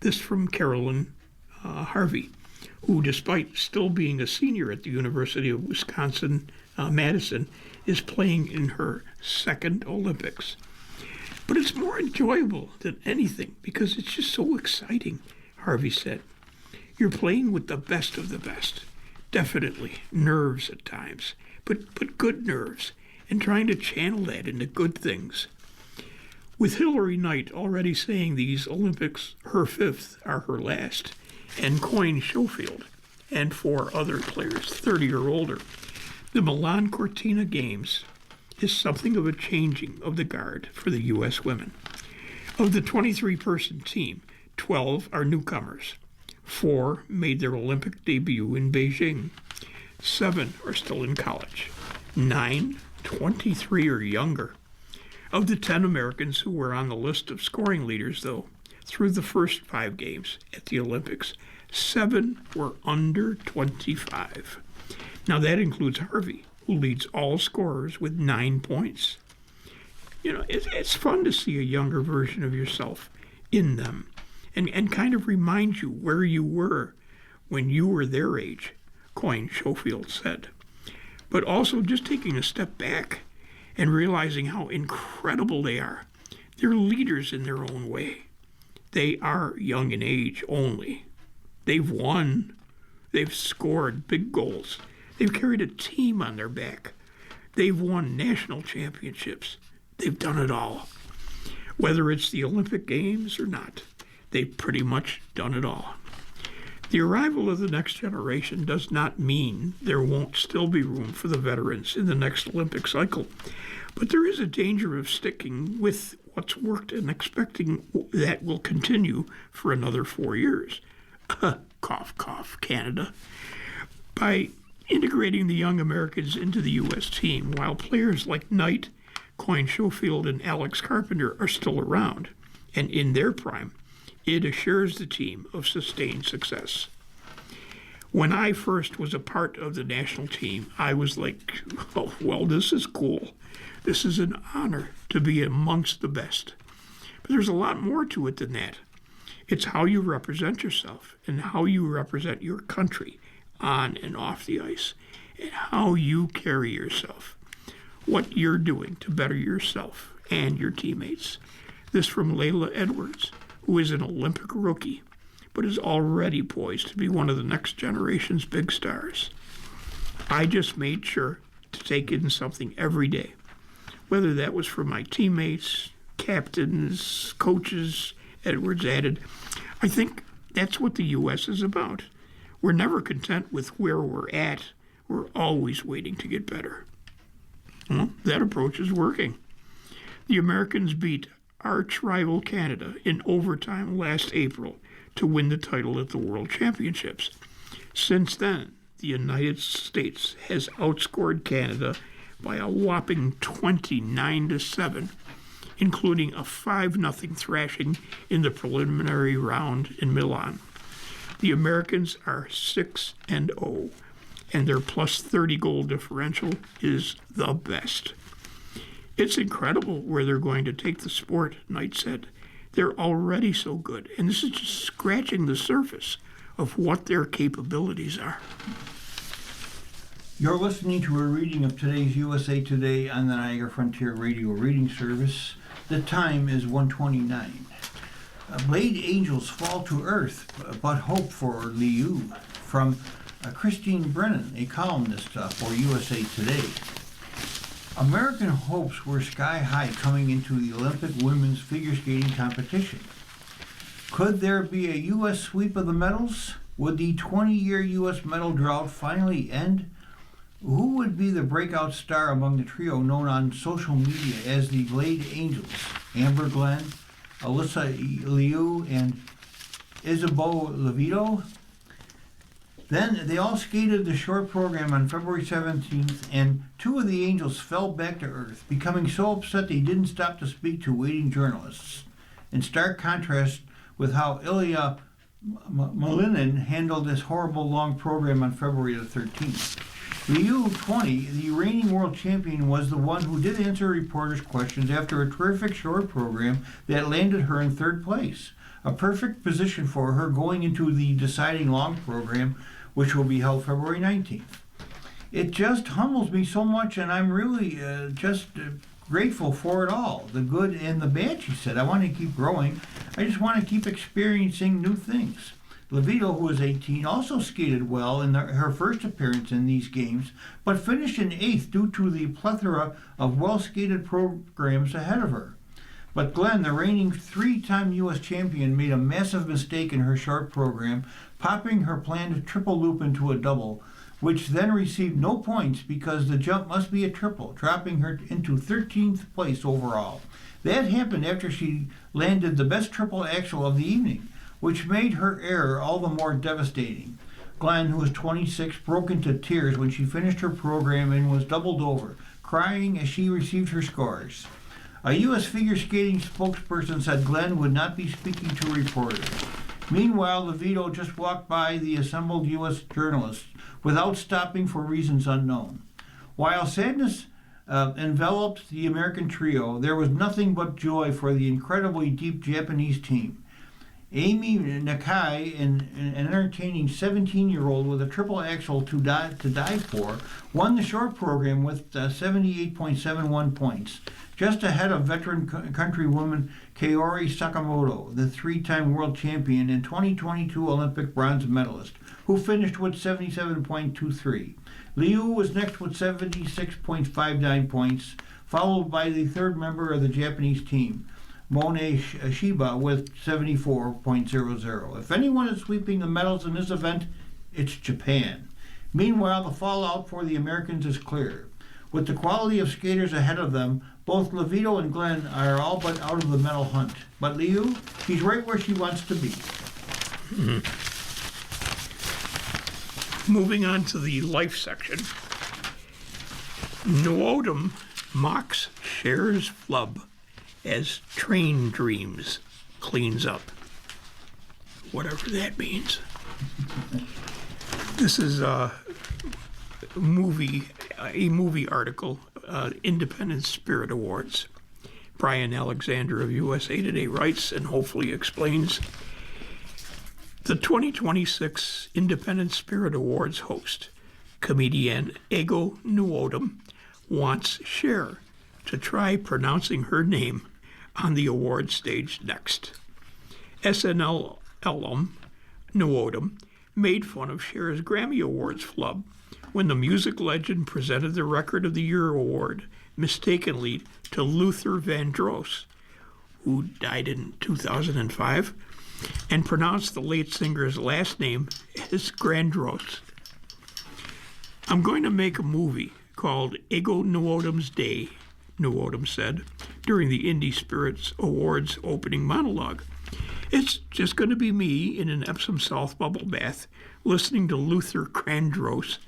This from Carolyn Harvey, who, despite still being a senior at the University of Wisconsin-Madison, is playing in her second Olympics. But it's more enjoyable than anything because it's just so exciting, Harvey said. You're playing with the best of the best. Definitely nerves at times, but good nerves, and trying to channel that into good things. With Hillary Knight already saying these Olympics, her fifth, are her last, and Coyne Schofield, and 4 other players 30 or older, the Milan Cortina Games is something of a changing of the guard for the U.S. women. Of the 23-person team, 12 are newcomers. 4 made their Olympic debut in Beijing. 7 are still in college. 9, 23 or younger. Of the 10 Americans who were on the list of scoring leaders, though, through the first 5 games at the Olympics, 7 were under 25. Now that includes Harvey, who leads all scorers with 9 points. You know, it's fun to see a younger version of yourself in them and kind of remind you where you were when you were their age, Coyne Schofield said. But also just taking a step back and realizing how incredible they are. They're leaders in their own way. They are young in age only. They've won. They've scored big goals. They've carried a team on their back. They've won national championships. They've done it all. Whether it's the Olympic Games or not, they've pretty much done it all. The arrival of the next generation does not mean there won't still be room for the veterans in the next Olympic cycle, but there is a danger of sticking with what's worked and expecting that will continue for another 4 years. Cough, cough, Canada. By integrating the young Americans into the U.S. team, while players like Knight, Coyne Schofield, and Alex Carpenter are still around and in their prime, it assures the team of sustained success. When I first was a part of the national team, I was like, oh, well, this is cool. This is an honor to be amongst the best. But there's a lot more to it than that. It's how you represent yourself and how you represent your country on and off the ice, and how you carry yourself, what you're doing to better yourself and your teammates. This from Layla Edwards, who is an Olympic rookie, but is already poised to be one of the next generation's big stars. I just made sure to take in something every day, whether that was from my teammates, captains, coaches, Edwards added. I think that's what the U.S. is about. We're never content with where we're at. We're always waiting to get better. Well, that approach is working. The Americans beat arch rival Canada in overtime last April to win the title at the World Championships. Since then, the United States has outscored Canada by a whopping 29-7, including a 5-0 thrashing in the preliminary round in Milan. The Americans are 6-0, and their plus 30 goal differential is the best. It's incredible where they're going to take the sport, Knight said. They're already so good, and this is just scratching the surface of what their capabilities are. You're listening to a reading of today's USA Today on the Niagara Frontier Radio Reading Service. The time is 1:29. Blade angels fall to earth, but hope for Liu. From Christine Brennan, a columnist for USA Today. American hopes were sky high coming into the Olympic women's figure skating competition. Could there be a U.S. sweep of the medals? Would the 20-year U.S. medal drought finally end? Who would be the breakout star among the trio known on social media as the Blade Angels? Amber Glenn, Alyssa Liu, and Isabeau Levito? Then they all skated the short program on February 17th, and two of the Angels fell back to earth, becoming so upset they didn't stop to speak to waiting journalists. In stark contrast with how Ilya Malinin handled this horrible long program on February the 13th. Liu, 20, the reigning world champion, was the one who did answer reporters' questions after a terrific short program that landed her in third place. A perfect position for her going into the deciding long program, which will be held February 19th. It just humbles me so much, and I'm really grateful for it all, the good and the bad, she said. I want to keep growing. I just want to keep experiencing new things. Levito, who was 18, also skated well in her first appearance in these games, but finished in 8th due to the plethora of well-skated programs ahead of her. But Glenn, the reigning 3-time U.S. champion, made a massive mistake in her short program, popping her planned triple loop into a double, which then received no points because the jump must be a triple, dropping her into 13th place overall. That happened after she landed the best triple axel of the evening, which made her error all the more devastating. Glenn, who was 26, broke into tears when she finished her program and was doubled over, crying as she received her scores. A U.S. figure skating spokesperson said Glenn would not be speaking to reporters. Meanwhile, Levito just walked by the assembled U.S. journalists without stopping for reasons unknown. While sadness enveloped the American trio, there was nothing but joy for the incredibly deep Japanese team. Amy Nakai, an entertaining 17-year-old with a triple axel to die for, won the short program with 78.71 points, just ahead of veteran countrywoman Kaori Sakamoto, the 3-time world champion and 2022 Olympic bronze medalist, who finished with 77.23. Liu was next with 76.59 points, followed by the third member of the Japanese team, Mone Shiba, with 74.00. If anyone is sweeping the medals in this event, it's Japan. Meanwhile, the fallout for the Americans is clear. With the quality of skaters ahead of them, both Levito and Glenn are all but out of the medal hunt. But Liu, she's right where she wants to be. Moving on to the life section. Nuodum mocks Cher's flub as Train Dreams cleans up. Whatever that means. This is a movie article, Independent Spirit Awards. Brian Alexander of USA Today writes and hopefully explains. The 2026 Independent Spirit Awards host, comedian Ego Nuodum, wants Cher to try pronouncing her name on the award stage next. SNL alum Nuodum made fun of Cher's Grammy Awards flub when the music legend presented the Record of the Year award mistakenly to Luther Vandross, who died in 2005, and pronounced the late singer's last name as Grandros. I'm going to make a movie called Ego Nuodum's Day, Nuodum said during the Indie Spirits Awards opening monologue. It's just going to be me in an Epsom salt bubble bath listening to Luther Vandross.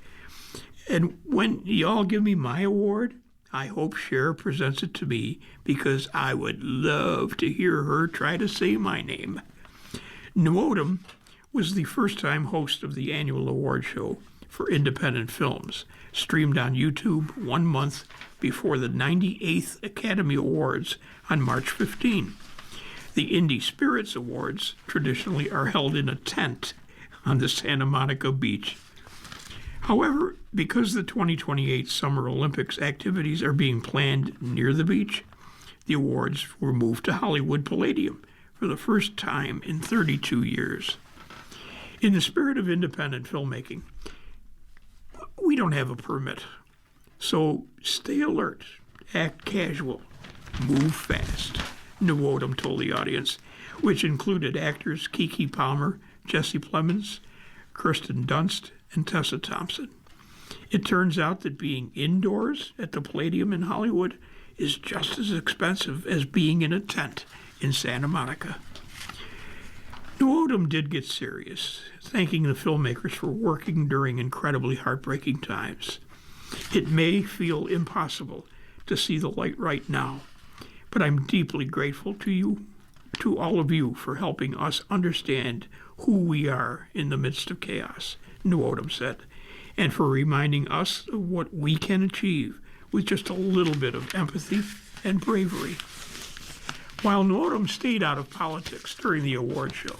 And when y'all give me my award, I hope Cher presents it to me because I would love to hear her try to say my name. Nuodum was the first-time host of the annual award show for independent films, streamed on YouTube 1 month before the 98th Academy Awards on March 15. The Indie Spirits Awards traditionally are held in a tent on the Santa Monica beach. However, because the 2028 Summer Olympics activities are being planned near the beach, The awards were moved to Hollywood Palladium for the first time in 32 years. In the spirit of independent filmmaking, we don't have a permit. So stay alert, act casual, move fast, New Odom told the audience, which included actors Keke Palmer, Jesse Plemons, Kirsten Dunst, and Tessa Thompson. It turns out that being indoors at the Palladium in Hollywood is just as expensive as being in a tent in Santa Monica. New Odom did get serious, thanking the filmmakers for working during incredibly heartbreaking times. It may feel impossible to see the light right now, but I'm deeply grateful to you, to all of you, for helping us understand who we are in the midst of chaos, New Odom said, and for reminding us of what we can achieve with just a little bit of empathy and bravery. While New Odom stayed out of politics during the award show,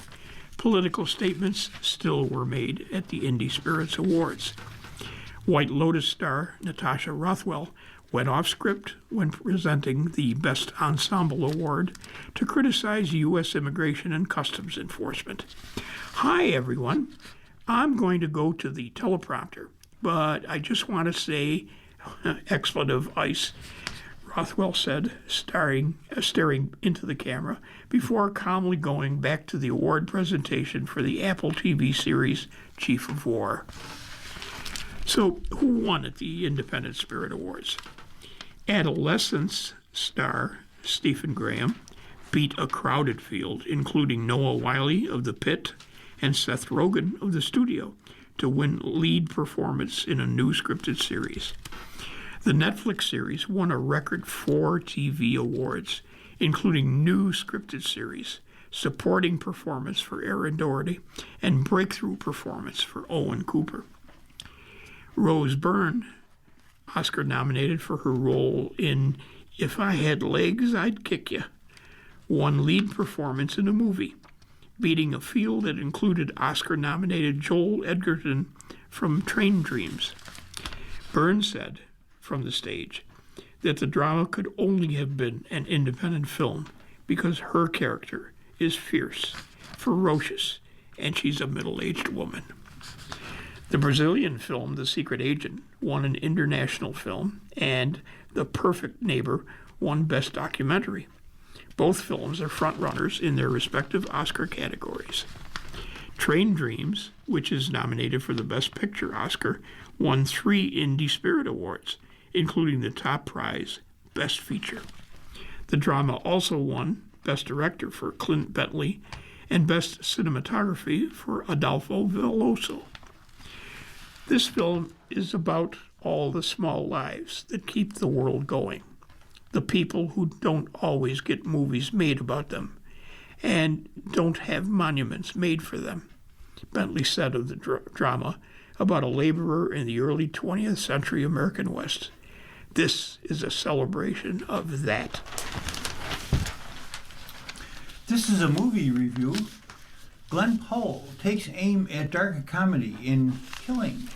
political statements still were made at the Indie Spirits Awards. White Lotus star Natasha Rothwell went off script when presenting the Best Ensemble Award to criticize U.S. immigration and customs enforcement. Hi, everyone. I'm going to go to the teleprompter, but I just want to say, expletive ice, Rothwell said, staring into the camera before calmly going back to the award presentation for the Apple TV series Chief of War. So, who won at the Independent Spirit Awards? Adolescence star Stephen Graham beat a crowded field, including Noah Wyle of The Pit and Seth Rogen of The Studio, to win lead performance in a new scripted series. The Netflix series won a record 4 TV awards, including new scripted series, supporting performance for Aaron Doherty, and breakthrough performance for Owen Cooper. Rose Byrne, Oscar nominated for her role in If I Had Legs, I'd Kick Ya, won lead performance in a movie, beating a field that included Oscar-nominated Joel Edgerton from Train Dreams. Byrne said from the stage that the drama could only have been an independent film because her character is fierce, ferocious, and she's a middle-aged woman. The Brazilian film The Secret Agent won an international film, and The Perfect Neighbor won Best Documentary. Both films are frontrunners in their respective Oscar categories. Train Dreams, which is nominated for the Best Picture Oscar, won 3 Indie Spirit Awards, including the top prize, Best Feature. The drama also won Best Director for Clint Bentley and Best Cinematography for Adolfo Veloso. This film is about all the small lives that keep the world going, the people who don't always get movies made about them and don't have monuments made for them, Bentley said of the drama about a laborer in the early 20th century American West. This is a celebration of that. This is a movie review. Glenn Powell takes aim at dark comedy in Killing,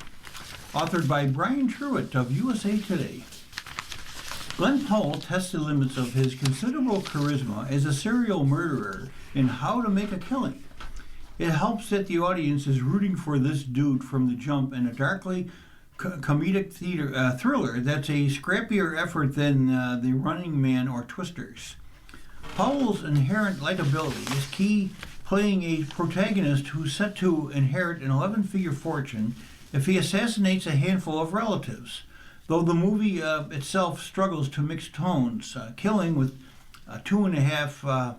authored by Brian Truitt of USA Today. Glenn Powell tests the limits of his considerable charisma as a serial murderer in How to Make a Killing. It helps that the audience is rooting for this dude from the jump in a darkly comedic thriller that's a scrappier effort than The Running Man or Twisters. Powell's inherent likability is key, playing a protagonist who's set to inherit an 11-figure fortune if he assassinates a handful of relatives. Though the movie itself struggles to mix tones, Killing, with 2.5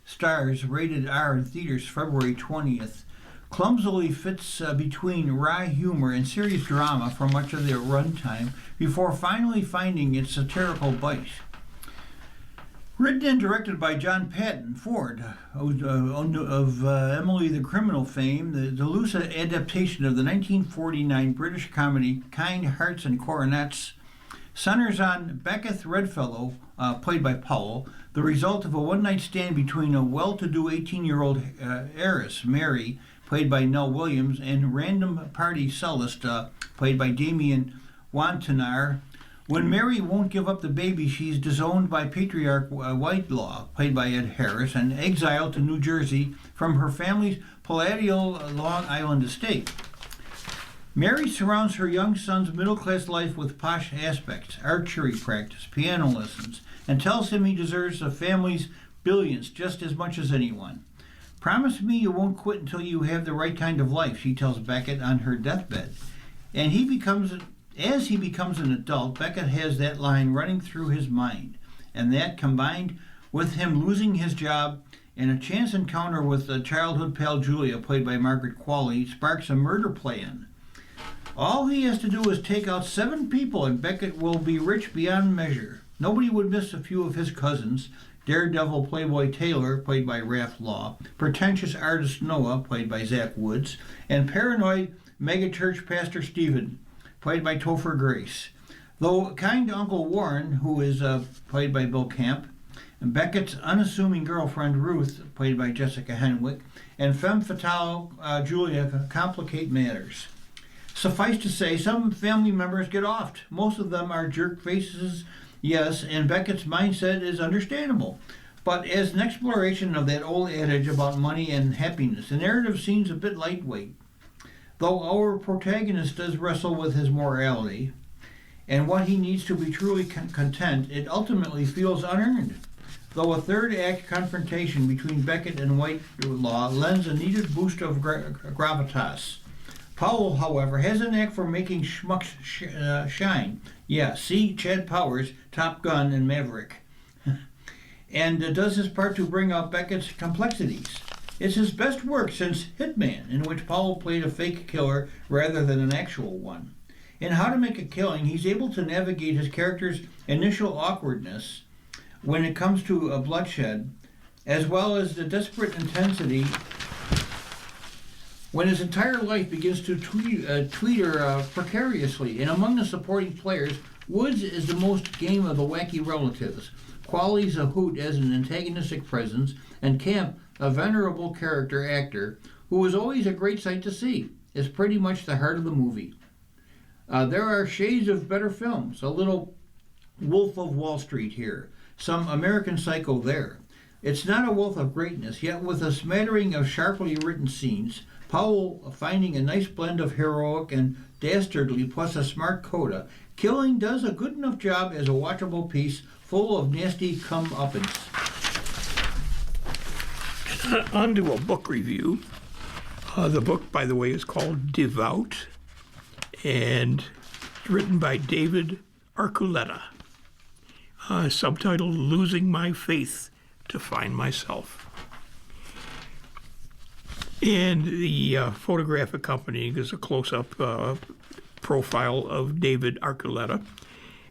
stars, rated R in theaters February 20th, clumsily fits between wry humor and serious drama for much of their runtime before finally finding its satirical bite. Written and directed by John Patton Ford of Emily the Criminal fame, the loose adaptation of the 1949 British comedy Kind Hearts and Coronets centers on Beckett Redfellow, played by Powell, the result of a one-night stand between a well-to-do 18-year-old heiress, Mary, played by Nell Williams, and random party cellist, played by Damien Wantanar, When Mary won't give up the baby, she's disowned by patriarch Whitelaw, played by Ed Harris, and exiled to New Jersey from her family's palatial Long Island estate. Mary surrounds her young son's middle-class life with posh aspects, archery practice, piano lessons, and tells him he deserves the family's billions just as much as anyone. Promise me you won't quit until you have the right kind of life, she tells Beckett on her deathbed. And as he becomes an adult, Beckett has that line running through his mind. And that, combined with him losing his job and a chance encounter with a childhood pal Julia, played by Margaret Qualley, sparks a murder plan. All he has to do is take out 7 people and Beckett will be rich beyond measure. Nobody would miss a few of his cousins. Daredevil Playboy Taylor, played by Raph Law, pretentious artist Noah, played by Zach Woods, and paranoid megachurch pastor Stephen, played by Topher Grace. Though kind Uncle Warren, who is played by Bill Camp, and Beckett's unassuming girlfriend Ruth, played by Jessica Henwick, and femme fatale Julia complicate matters. Suffice to say, some family members get offed. Most of them are jerk faces, yes, and Beckett's mindset is understandable. But as an exploration of that old adage about money and happiness, the narrative seems a bit lightweight. Though our protagonist does wrestle with his morality and what he needs to be truly content, it ultimately feels unearned. Though a third act confrontation between Beckett and Whitelaw lends a needed boost of gravitas. Powell, however, has a knack for making schmucks shine. Yeah, see Chad Powers, Top Gun, and Maverick. And does his part to bring out Beckett's complexities. It's his best work since Hitman, in which Powell played a fake killer rather than an actual one. In How to Make a Killing, he's able to navigate his character's initial awkwardness when it comes to bloodshed, as well as the desperate intensity when his entire life begins to tweeter precariously. And among the supporting players, Woods is the most game of the wacky relatives. Qualley's a hoot as an antagonistic presence, and Camp, a venerable character actor, who was always a great sight to see, is pretty much the heart of the movie. There are shades of better films, a little Wolf of Wall Street here, some American Psycho there. It's not a wealth of greatness, yet with a smattering of sharply written scenes, Powell finding a nice blend of heroic and dastardly plus a smart coda, Killing does a good enough job as a watchable piece full of nasty come-uppance. On to a book review. The book, by the way, is called Devout, and it's written by David Archuleta. Subtitled Losing My Faith to Find Myself. And the photograph accompanying is a close-up profile of David Archuleta,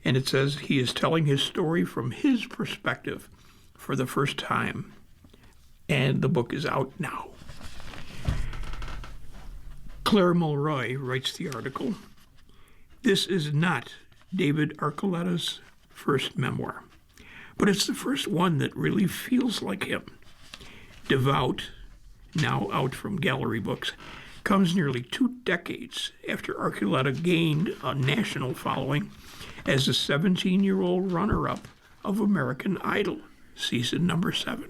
and it says he is telling his story from his perspective for the first time, and the book is out now. Claire Mulroy writes the article. This is not David Archuleta's first memoir, but it's the first one that really feels like him. Devout, now out from Gallery Books, comes nearly 2 decades after Archuleta gained a national following as the 17-year-old runner-up of American Idol, season number 7.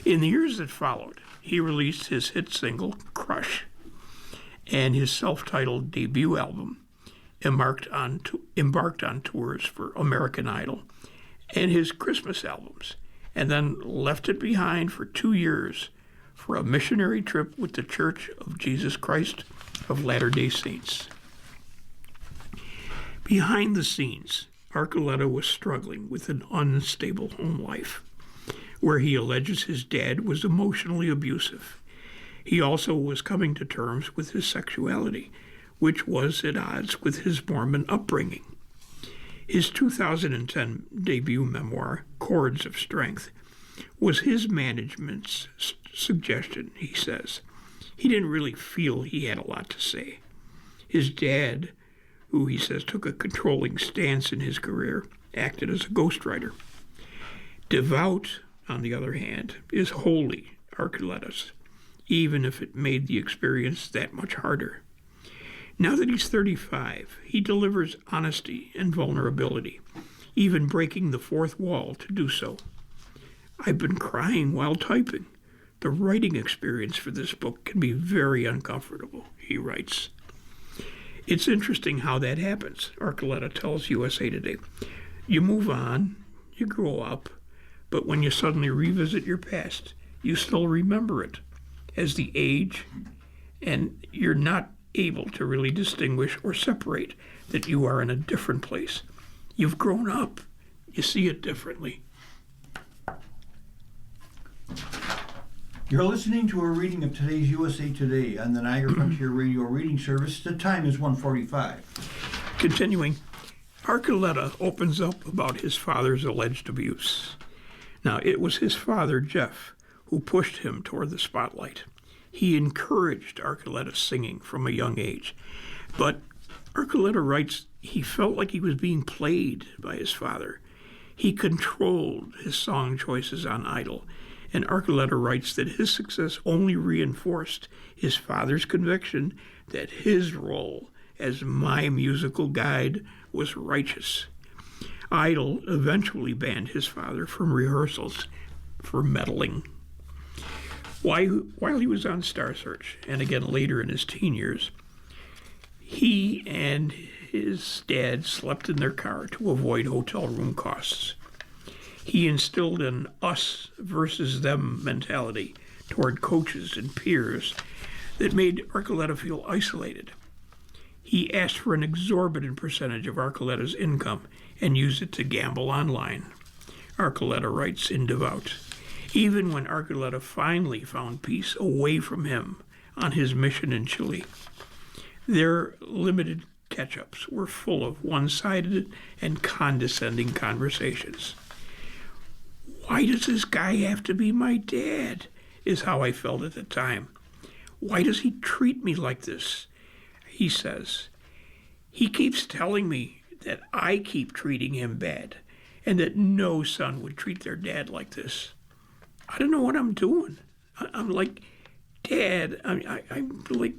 In the years that followed, he released his hit single, Crush, and his self-titled debut album, embarked on tours for American Idol, and his Christmas albums, and then left it behind for 2 years for a missionary trip with the Church of Jesus Christ of Latter-day Saints. Behind the scenes, Archuleta was struggling with an unstable home life, where he alleges his dad was emotionally abusive. He also was coming to terms with his sexuality, which was at odds with his Mormon upbringing. His 2010 debut memoir, Chords of Strength, was his management's suggestion, he says. He didn't really feel he had a lot to say. His dad, who he says took a controlling stance in his career, acted as a ghostwriter. Devout, on the other hand, is wholly Archuleta's, even if it made the experience that much harder. Now that he's 35, he delivers honesty and vulnerability, even breaking the fourth wall to do so. I've been crying while typing. The writing experience for this book can be very uncomfortable, he writes. It's interesting how that happens, Archuleta tells USA Today. You move on, you grow up, but when you suddenly revisit your past, you still remember it as the age, and you're not able to really distinguish or separate that you are in a different place. You've grown up. You see it differently. You're listening to a reading of today's USA Today on the Niagara Frontier Radio Reading Service. The time is 1:45. Continuing, Archuleta opens up about his father's alleged abuse. Now, it was his father, Jeff, who pushed him toward the spotlight. He encouraged Archuleta's singing from a young age. But Archuleta writes he felt like he was being played by his father. He controlled his song choices on Idol. And Archuleta writes that his success only reinforced his father's conviction that his role as my musical guide was righteous. Idol eventually banned his father from rehearsals for meddling. While he was on Star Search, and again later in his teen years, he and his dad slept in their car to avoid hotel room costs. He instilled an us versus them mentality toward coaches and peers that made Archuleta feel isolated. He asked for an exorbitant percentage of Archuleta's income and used it to gamble online. Archuleta writes in Devout, even when Archuleta finally found peace away from him on his mission in Chile, their limited catch-ups were full of one-sided and condescending conversations. Why does this guy have to be my dad, is how I felt at the time. Why does he treat me like this? He says. He keeps telling me that I keep treating him bad and that no son would treat their dad like this. I don't know what I'm doing. I'm like, Dad, I'm like,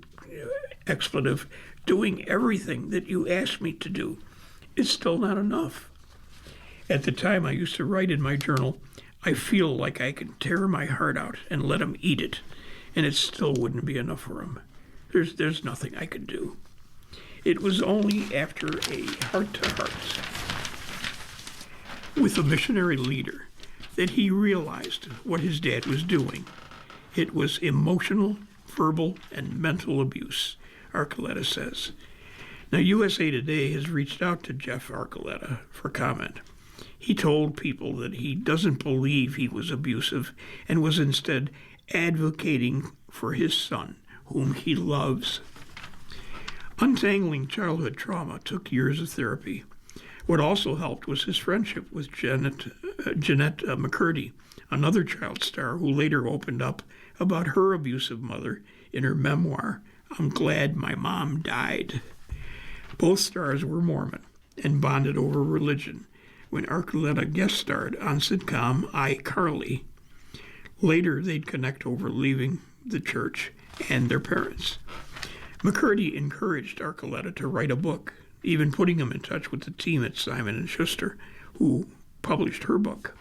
expletive, doing everything that you asked me to do. It's still not enough. At the time, I used to write in my journal, I feel like I can tear my heart out and let him eat it, and it still wouldn't be enough for him. There's nothing I could do. It was only after a heart-to-heart with a missionary leader that he realized what his dad was doing. It was emotional, verbal, and mental abuse, Archuleta says. Now, USA Today has reached out to Jeff Archuleta for comment. He told people that he doesn't believe he was abusive and was instead advocating for his son, whom he loves. Untangling childhood trauma took years of therapy. What also helped was his friendship with Jeanette McCurdy, another child star who later opened up about her abusive mother in her memoir, I'm Glad My Mom Died. Both stars were Mormon and bonded over religion when Archuleta guest starred on sitcom iCarly. Later, they'd connect over leaving the church and their parents. McCurdy encouraged Archuleta to write a book, even putting him in touch with the team at Simon & Schuster, who published her book.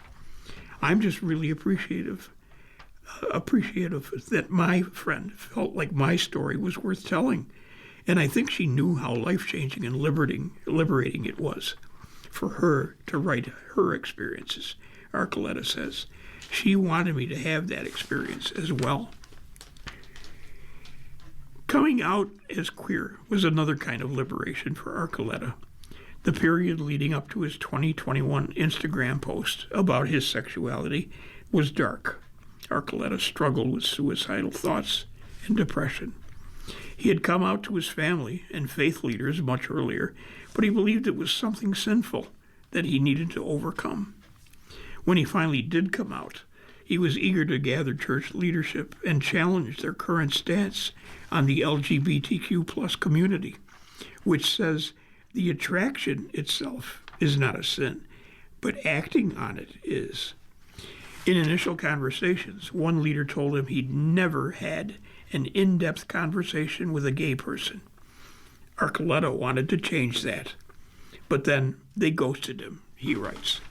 I'm just really appreciative that my friend felt like my story was worth telling. And I think she knew how life-changing and liberating it was for her to write her experiences, Archuleta says. She wanted me to have that experience as well. Coming out as queer was another kind of liberation for Archuleta. The period leading up to his 2021 Instagram post about his sexuality was dark. Archuleta struggled with suicidal thoughts and depression. He had come out to his family and faith leaders much earlier, but he believed it was something sinful that he needed to overcome. When he finally did come out, he was eager to gather church leadership and challenge their current stance on the LGBTQ plus community, which says the attraction itself is not a sin, but acting on it is. In initial conversations, one leader told him he'd never had an in-depth conversation with a gay person. Archuleta wanted to change that, but then they ghosted him, he writes.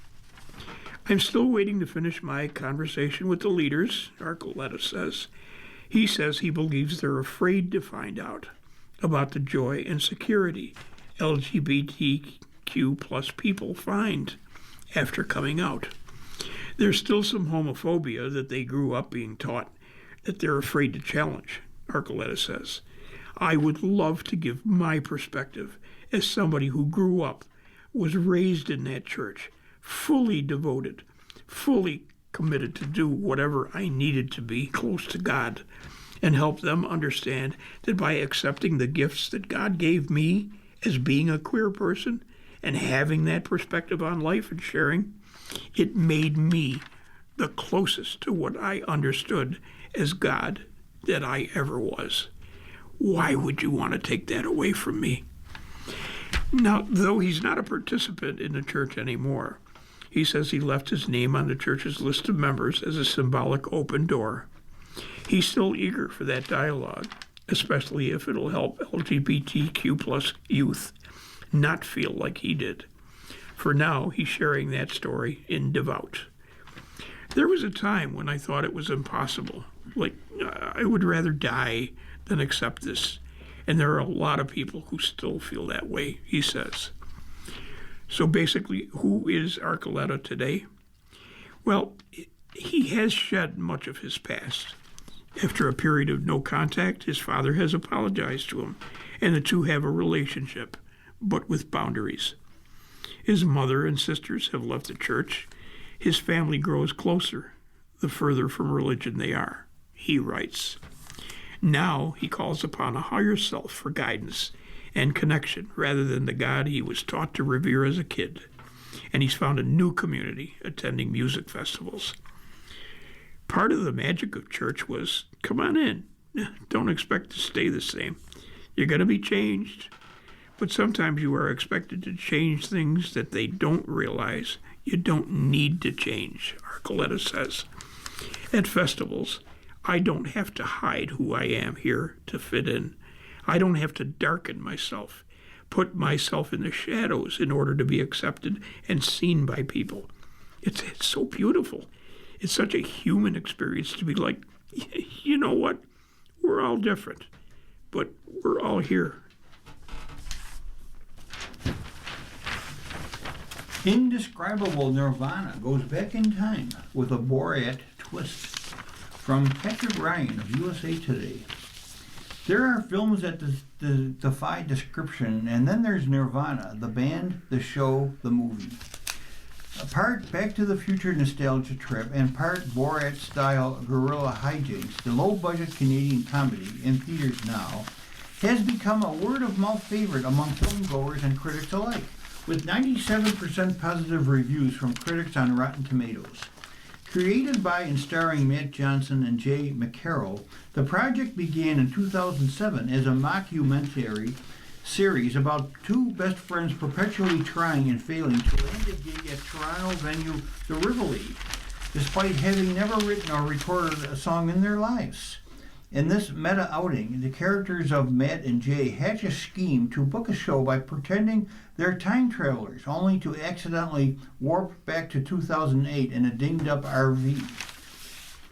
I'm still waiting to finish my conversation with the leaders, Archuleta says. He says he believes they're afraid to find out about the joy and security LGBTQ plus people find after coming out. There's still some homophobia that they grew up being taught that they're afraid to challenge, Archuleta says. I would love to give my perspective as somebody who grew up, was raised in that church, fully devoted, fully committed to do whatever I needed to be close to God, and help them understand that by accepting the gifts that God gave me as being a queer person and having that perspective on life and sharing, it made me the closest to what I understood as God that I ever was. Why would you want to take that away from me? Now, though he's not a participant in the church anymore, he says he left his name on the church's list of members as a symbolic open door. He's still eager for that dialogue, especially if it'll help LGBTQ plus youth not feel like he did. For now, he's sharing that story in Devout. There was a time when I thought it was impossible. Like, I would rather die than accept this. And there are a lot of people who still feel that way, he says. So basically, who is Archuleta today? Well, he has shed much of his past. After a period of no contact, his father has apologized to him, and the two have a relationship, but with boundaries. His mother and sisters have left the church. His family grows closer the further from religion they are, he writes. Now he calls upon a higher self for guidance and connection rather than the God he was taught to revere as a kid. And he's found a new community attending music festivals. Part of the magic of church was, come on in. Don't expect to stay the same. You're going to be changed. But sometimes you are expected to change things that they don't realize you don't need to change, Archuleta says. At festivals, I don't have to hide who I am here to fit in. I don't have to darken myself, put myself in the shadows in order to be accepted and seen by people. It's so beautiful. It's such a human experience to be like, you know what? We're all different, but we're all here. Indescribable Nirvana goes back in time with a Borat twist. From Patrick Ryan of USA Today. There are films that defy description, and then there's Nirvana, the band, the show, the movie. A part Back to the Future nostalgia trip and part Borat-style guerrilla hijinks, the low-budget Canadian comedy in theaters now has become a word-of-mouth favorite among filmgoers and critics alike, with 97% positive reviews from critics on Rotten Tomatoes. Created by and starring Matt Johnson and Jay McCarroll, the project began in 2007 as a mockumentary series about two best friends perpetually trying and failing to land a gig at Toronto venue The Rivoli, despite having never written or recorded a song in their lives. In this meta outing, the characters of Matt and Jay hatch a scheme to book a show by pretending they're time travelers, only to accidentally warp back to 2008 in a dinged-up RV.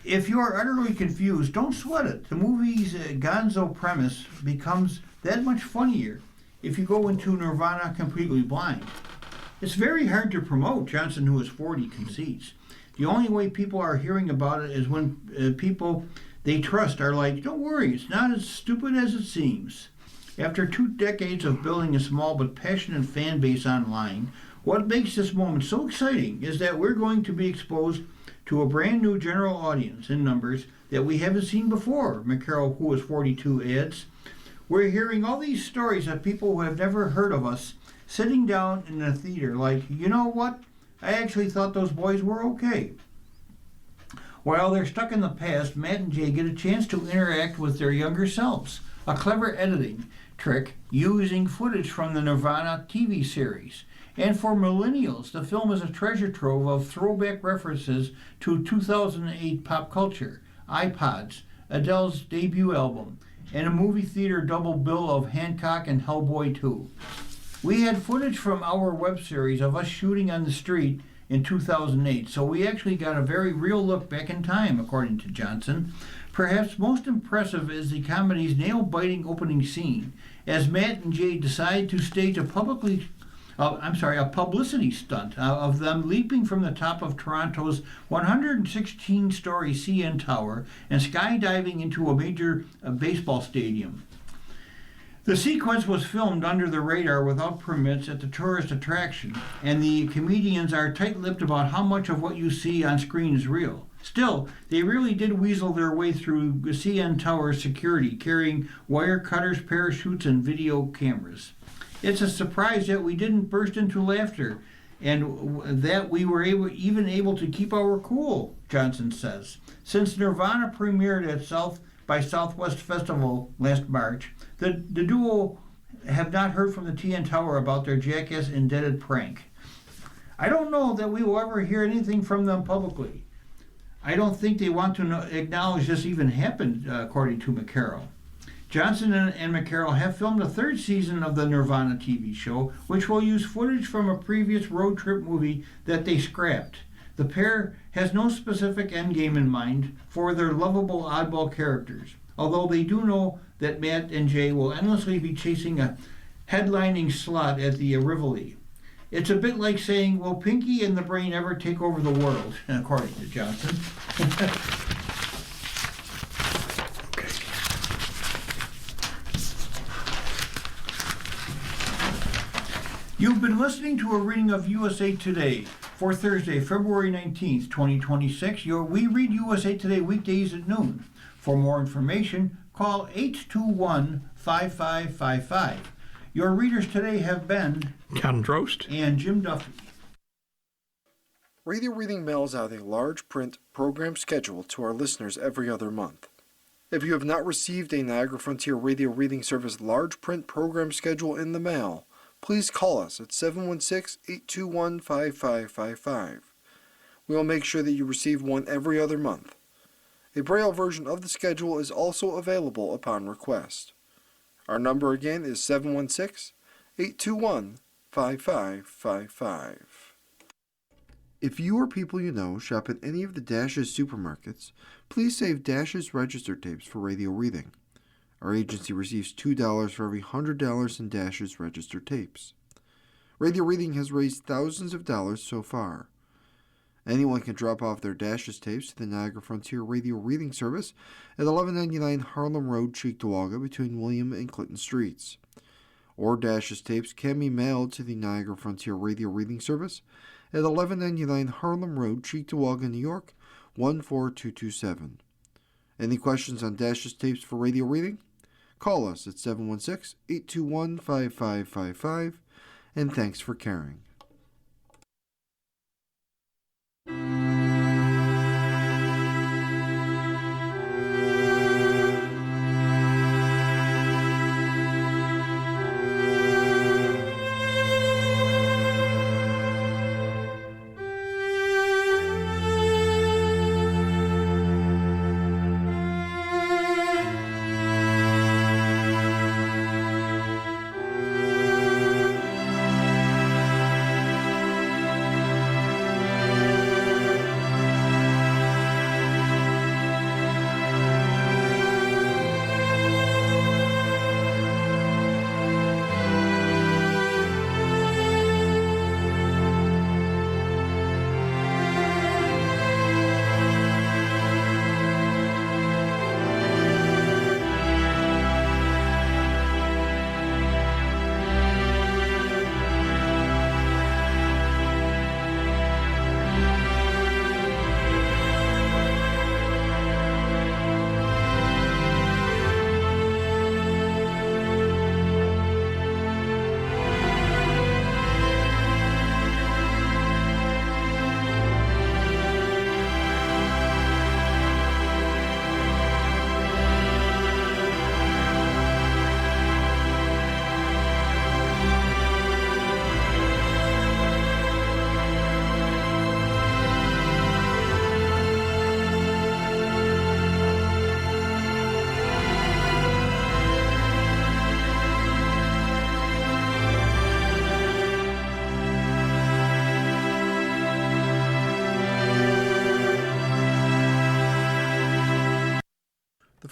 If you are utterly confused, don't sweat it. The movie's gonzo premise becomes that much funnier if you go into Nirvana completely blind. It's very hard to promote, Johnson, who is 40, concedes. The only way people are hearing about it is when people they trust are like, don't worry, it's not as stupid as it seems. After 2 decades of building a small but passionate fan base online, what makes this moment so exciting is that we're going to be exposed to a brand new general audience in numbers that we haven't seen before, McCarroll, who is 42, adds. We're hearing all these stories of people who have never heard of us sitting down in a theater like, you know what? I actually thought those boys were okay. While they're stuck in the past, Matt and Jay get a chance to interact with their younger selves, a clever editing trick using footage from the Nirvana TV series. And for millennials, the film is a treasure trove of throwback references to 2008 pop culture, iPods, Adele's debut album, and a movie theater double bill of Hancock and Hellboy 2. We had footage from our web series of us shooting on the street in 2008, so we actually got a very real look back in time, according to Johnson. Perhaps most impressive is the comedy's nail-biting opening scene, as Matt and Jay decide to stage a publicity stunt of them leaping from the top of Toronto's 116-story CN Tower and skydiving into a major baseball stadium. The sequence was filmed under the radar without permits at the tourist attraction, and the comedians are tight-lipped about how much of what you see on screen is real. Still, they really did weasel their way through CN Tower's security, carrying wire cutters, parachutes, and video cameras. It's a surprise that we didn't burst into laughter and that we were even able to keep our cool, Johnson says. Since Nirvana premiered at South by Southwest Festival last March, the duo have not heard from the TN Tower about their jackass indebted prank. I don't know that we will ever hear anything from them publicly. I don't think they want to acknowledge this even happened, according to McCarroll. Johnson and McCarroll have filmed a third season of the Nirvana TV show, which will use footage from a previous road trip movie that they scrapped. The pair has no specific endgame in mind for their lovable oddball characters, although they do know that Matt and Jay will endlessly be chasing a headlining slot at the Rivoli. It's a bit like saying, will Pinky and the Brain ever take over the world, according to Johnson. You've been listening to a reading of USA Today for Thursday, February 19th, 2026. We read USA Today weekdays at noon. For more information, call 821-5555. Your readers today have been Ken Drost and Jim Duffy. Radio Reading mails out a large print program schedule to our listeners every other month. If you have not received a Niagara Frontier Radio Reading Service large print program schedule in the mail, please call us at 716-821-5555. We will make sure that you receive one every other month. A Braille version of the schedule is also available upon request. Our number again is 716-821-5555. If you or people you know shop at any of the Dash's supermarkets, please save Dash's register tapes for radio reading. Our agency receives $2 for every $100 in Dash's register tapes. Radio Reading has raised thousands of dollars so far. Anyone can drop off their Dash's tapes to the Niagara Frontier Radio Reading Service at 1199 Harlem Road, Cheektowaga, between William and Clinton Streets. Or Dash's tapes can be mailed to the Niagara Frontier Radio Reading Service at 1199 Harlem Road, Cheektowaga, New York, 14227. Any questions on Dash's tapes for radio reading? Call us at 716-821-5555, and thanks for caring.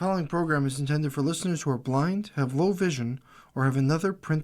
following program is intended for listeners who are blind, have low vision, or have another print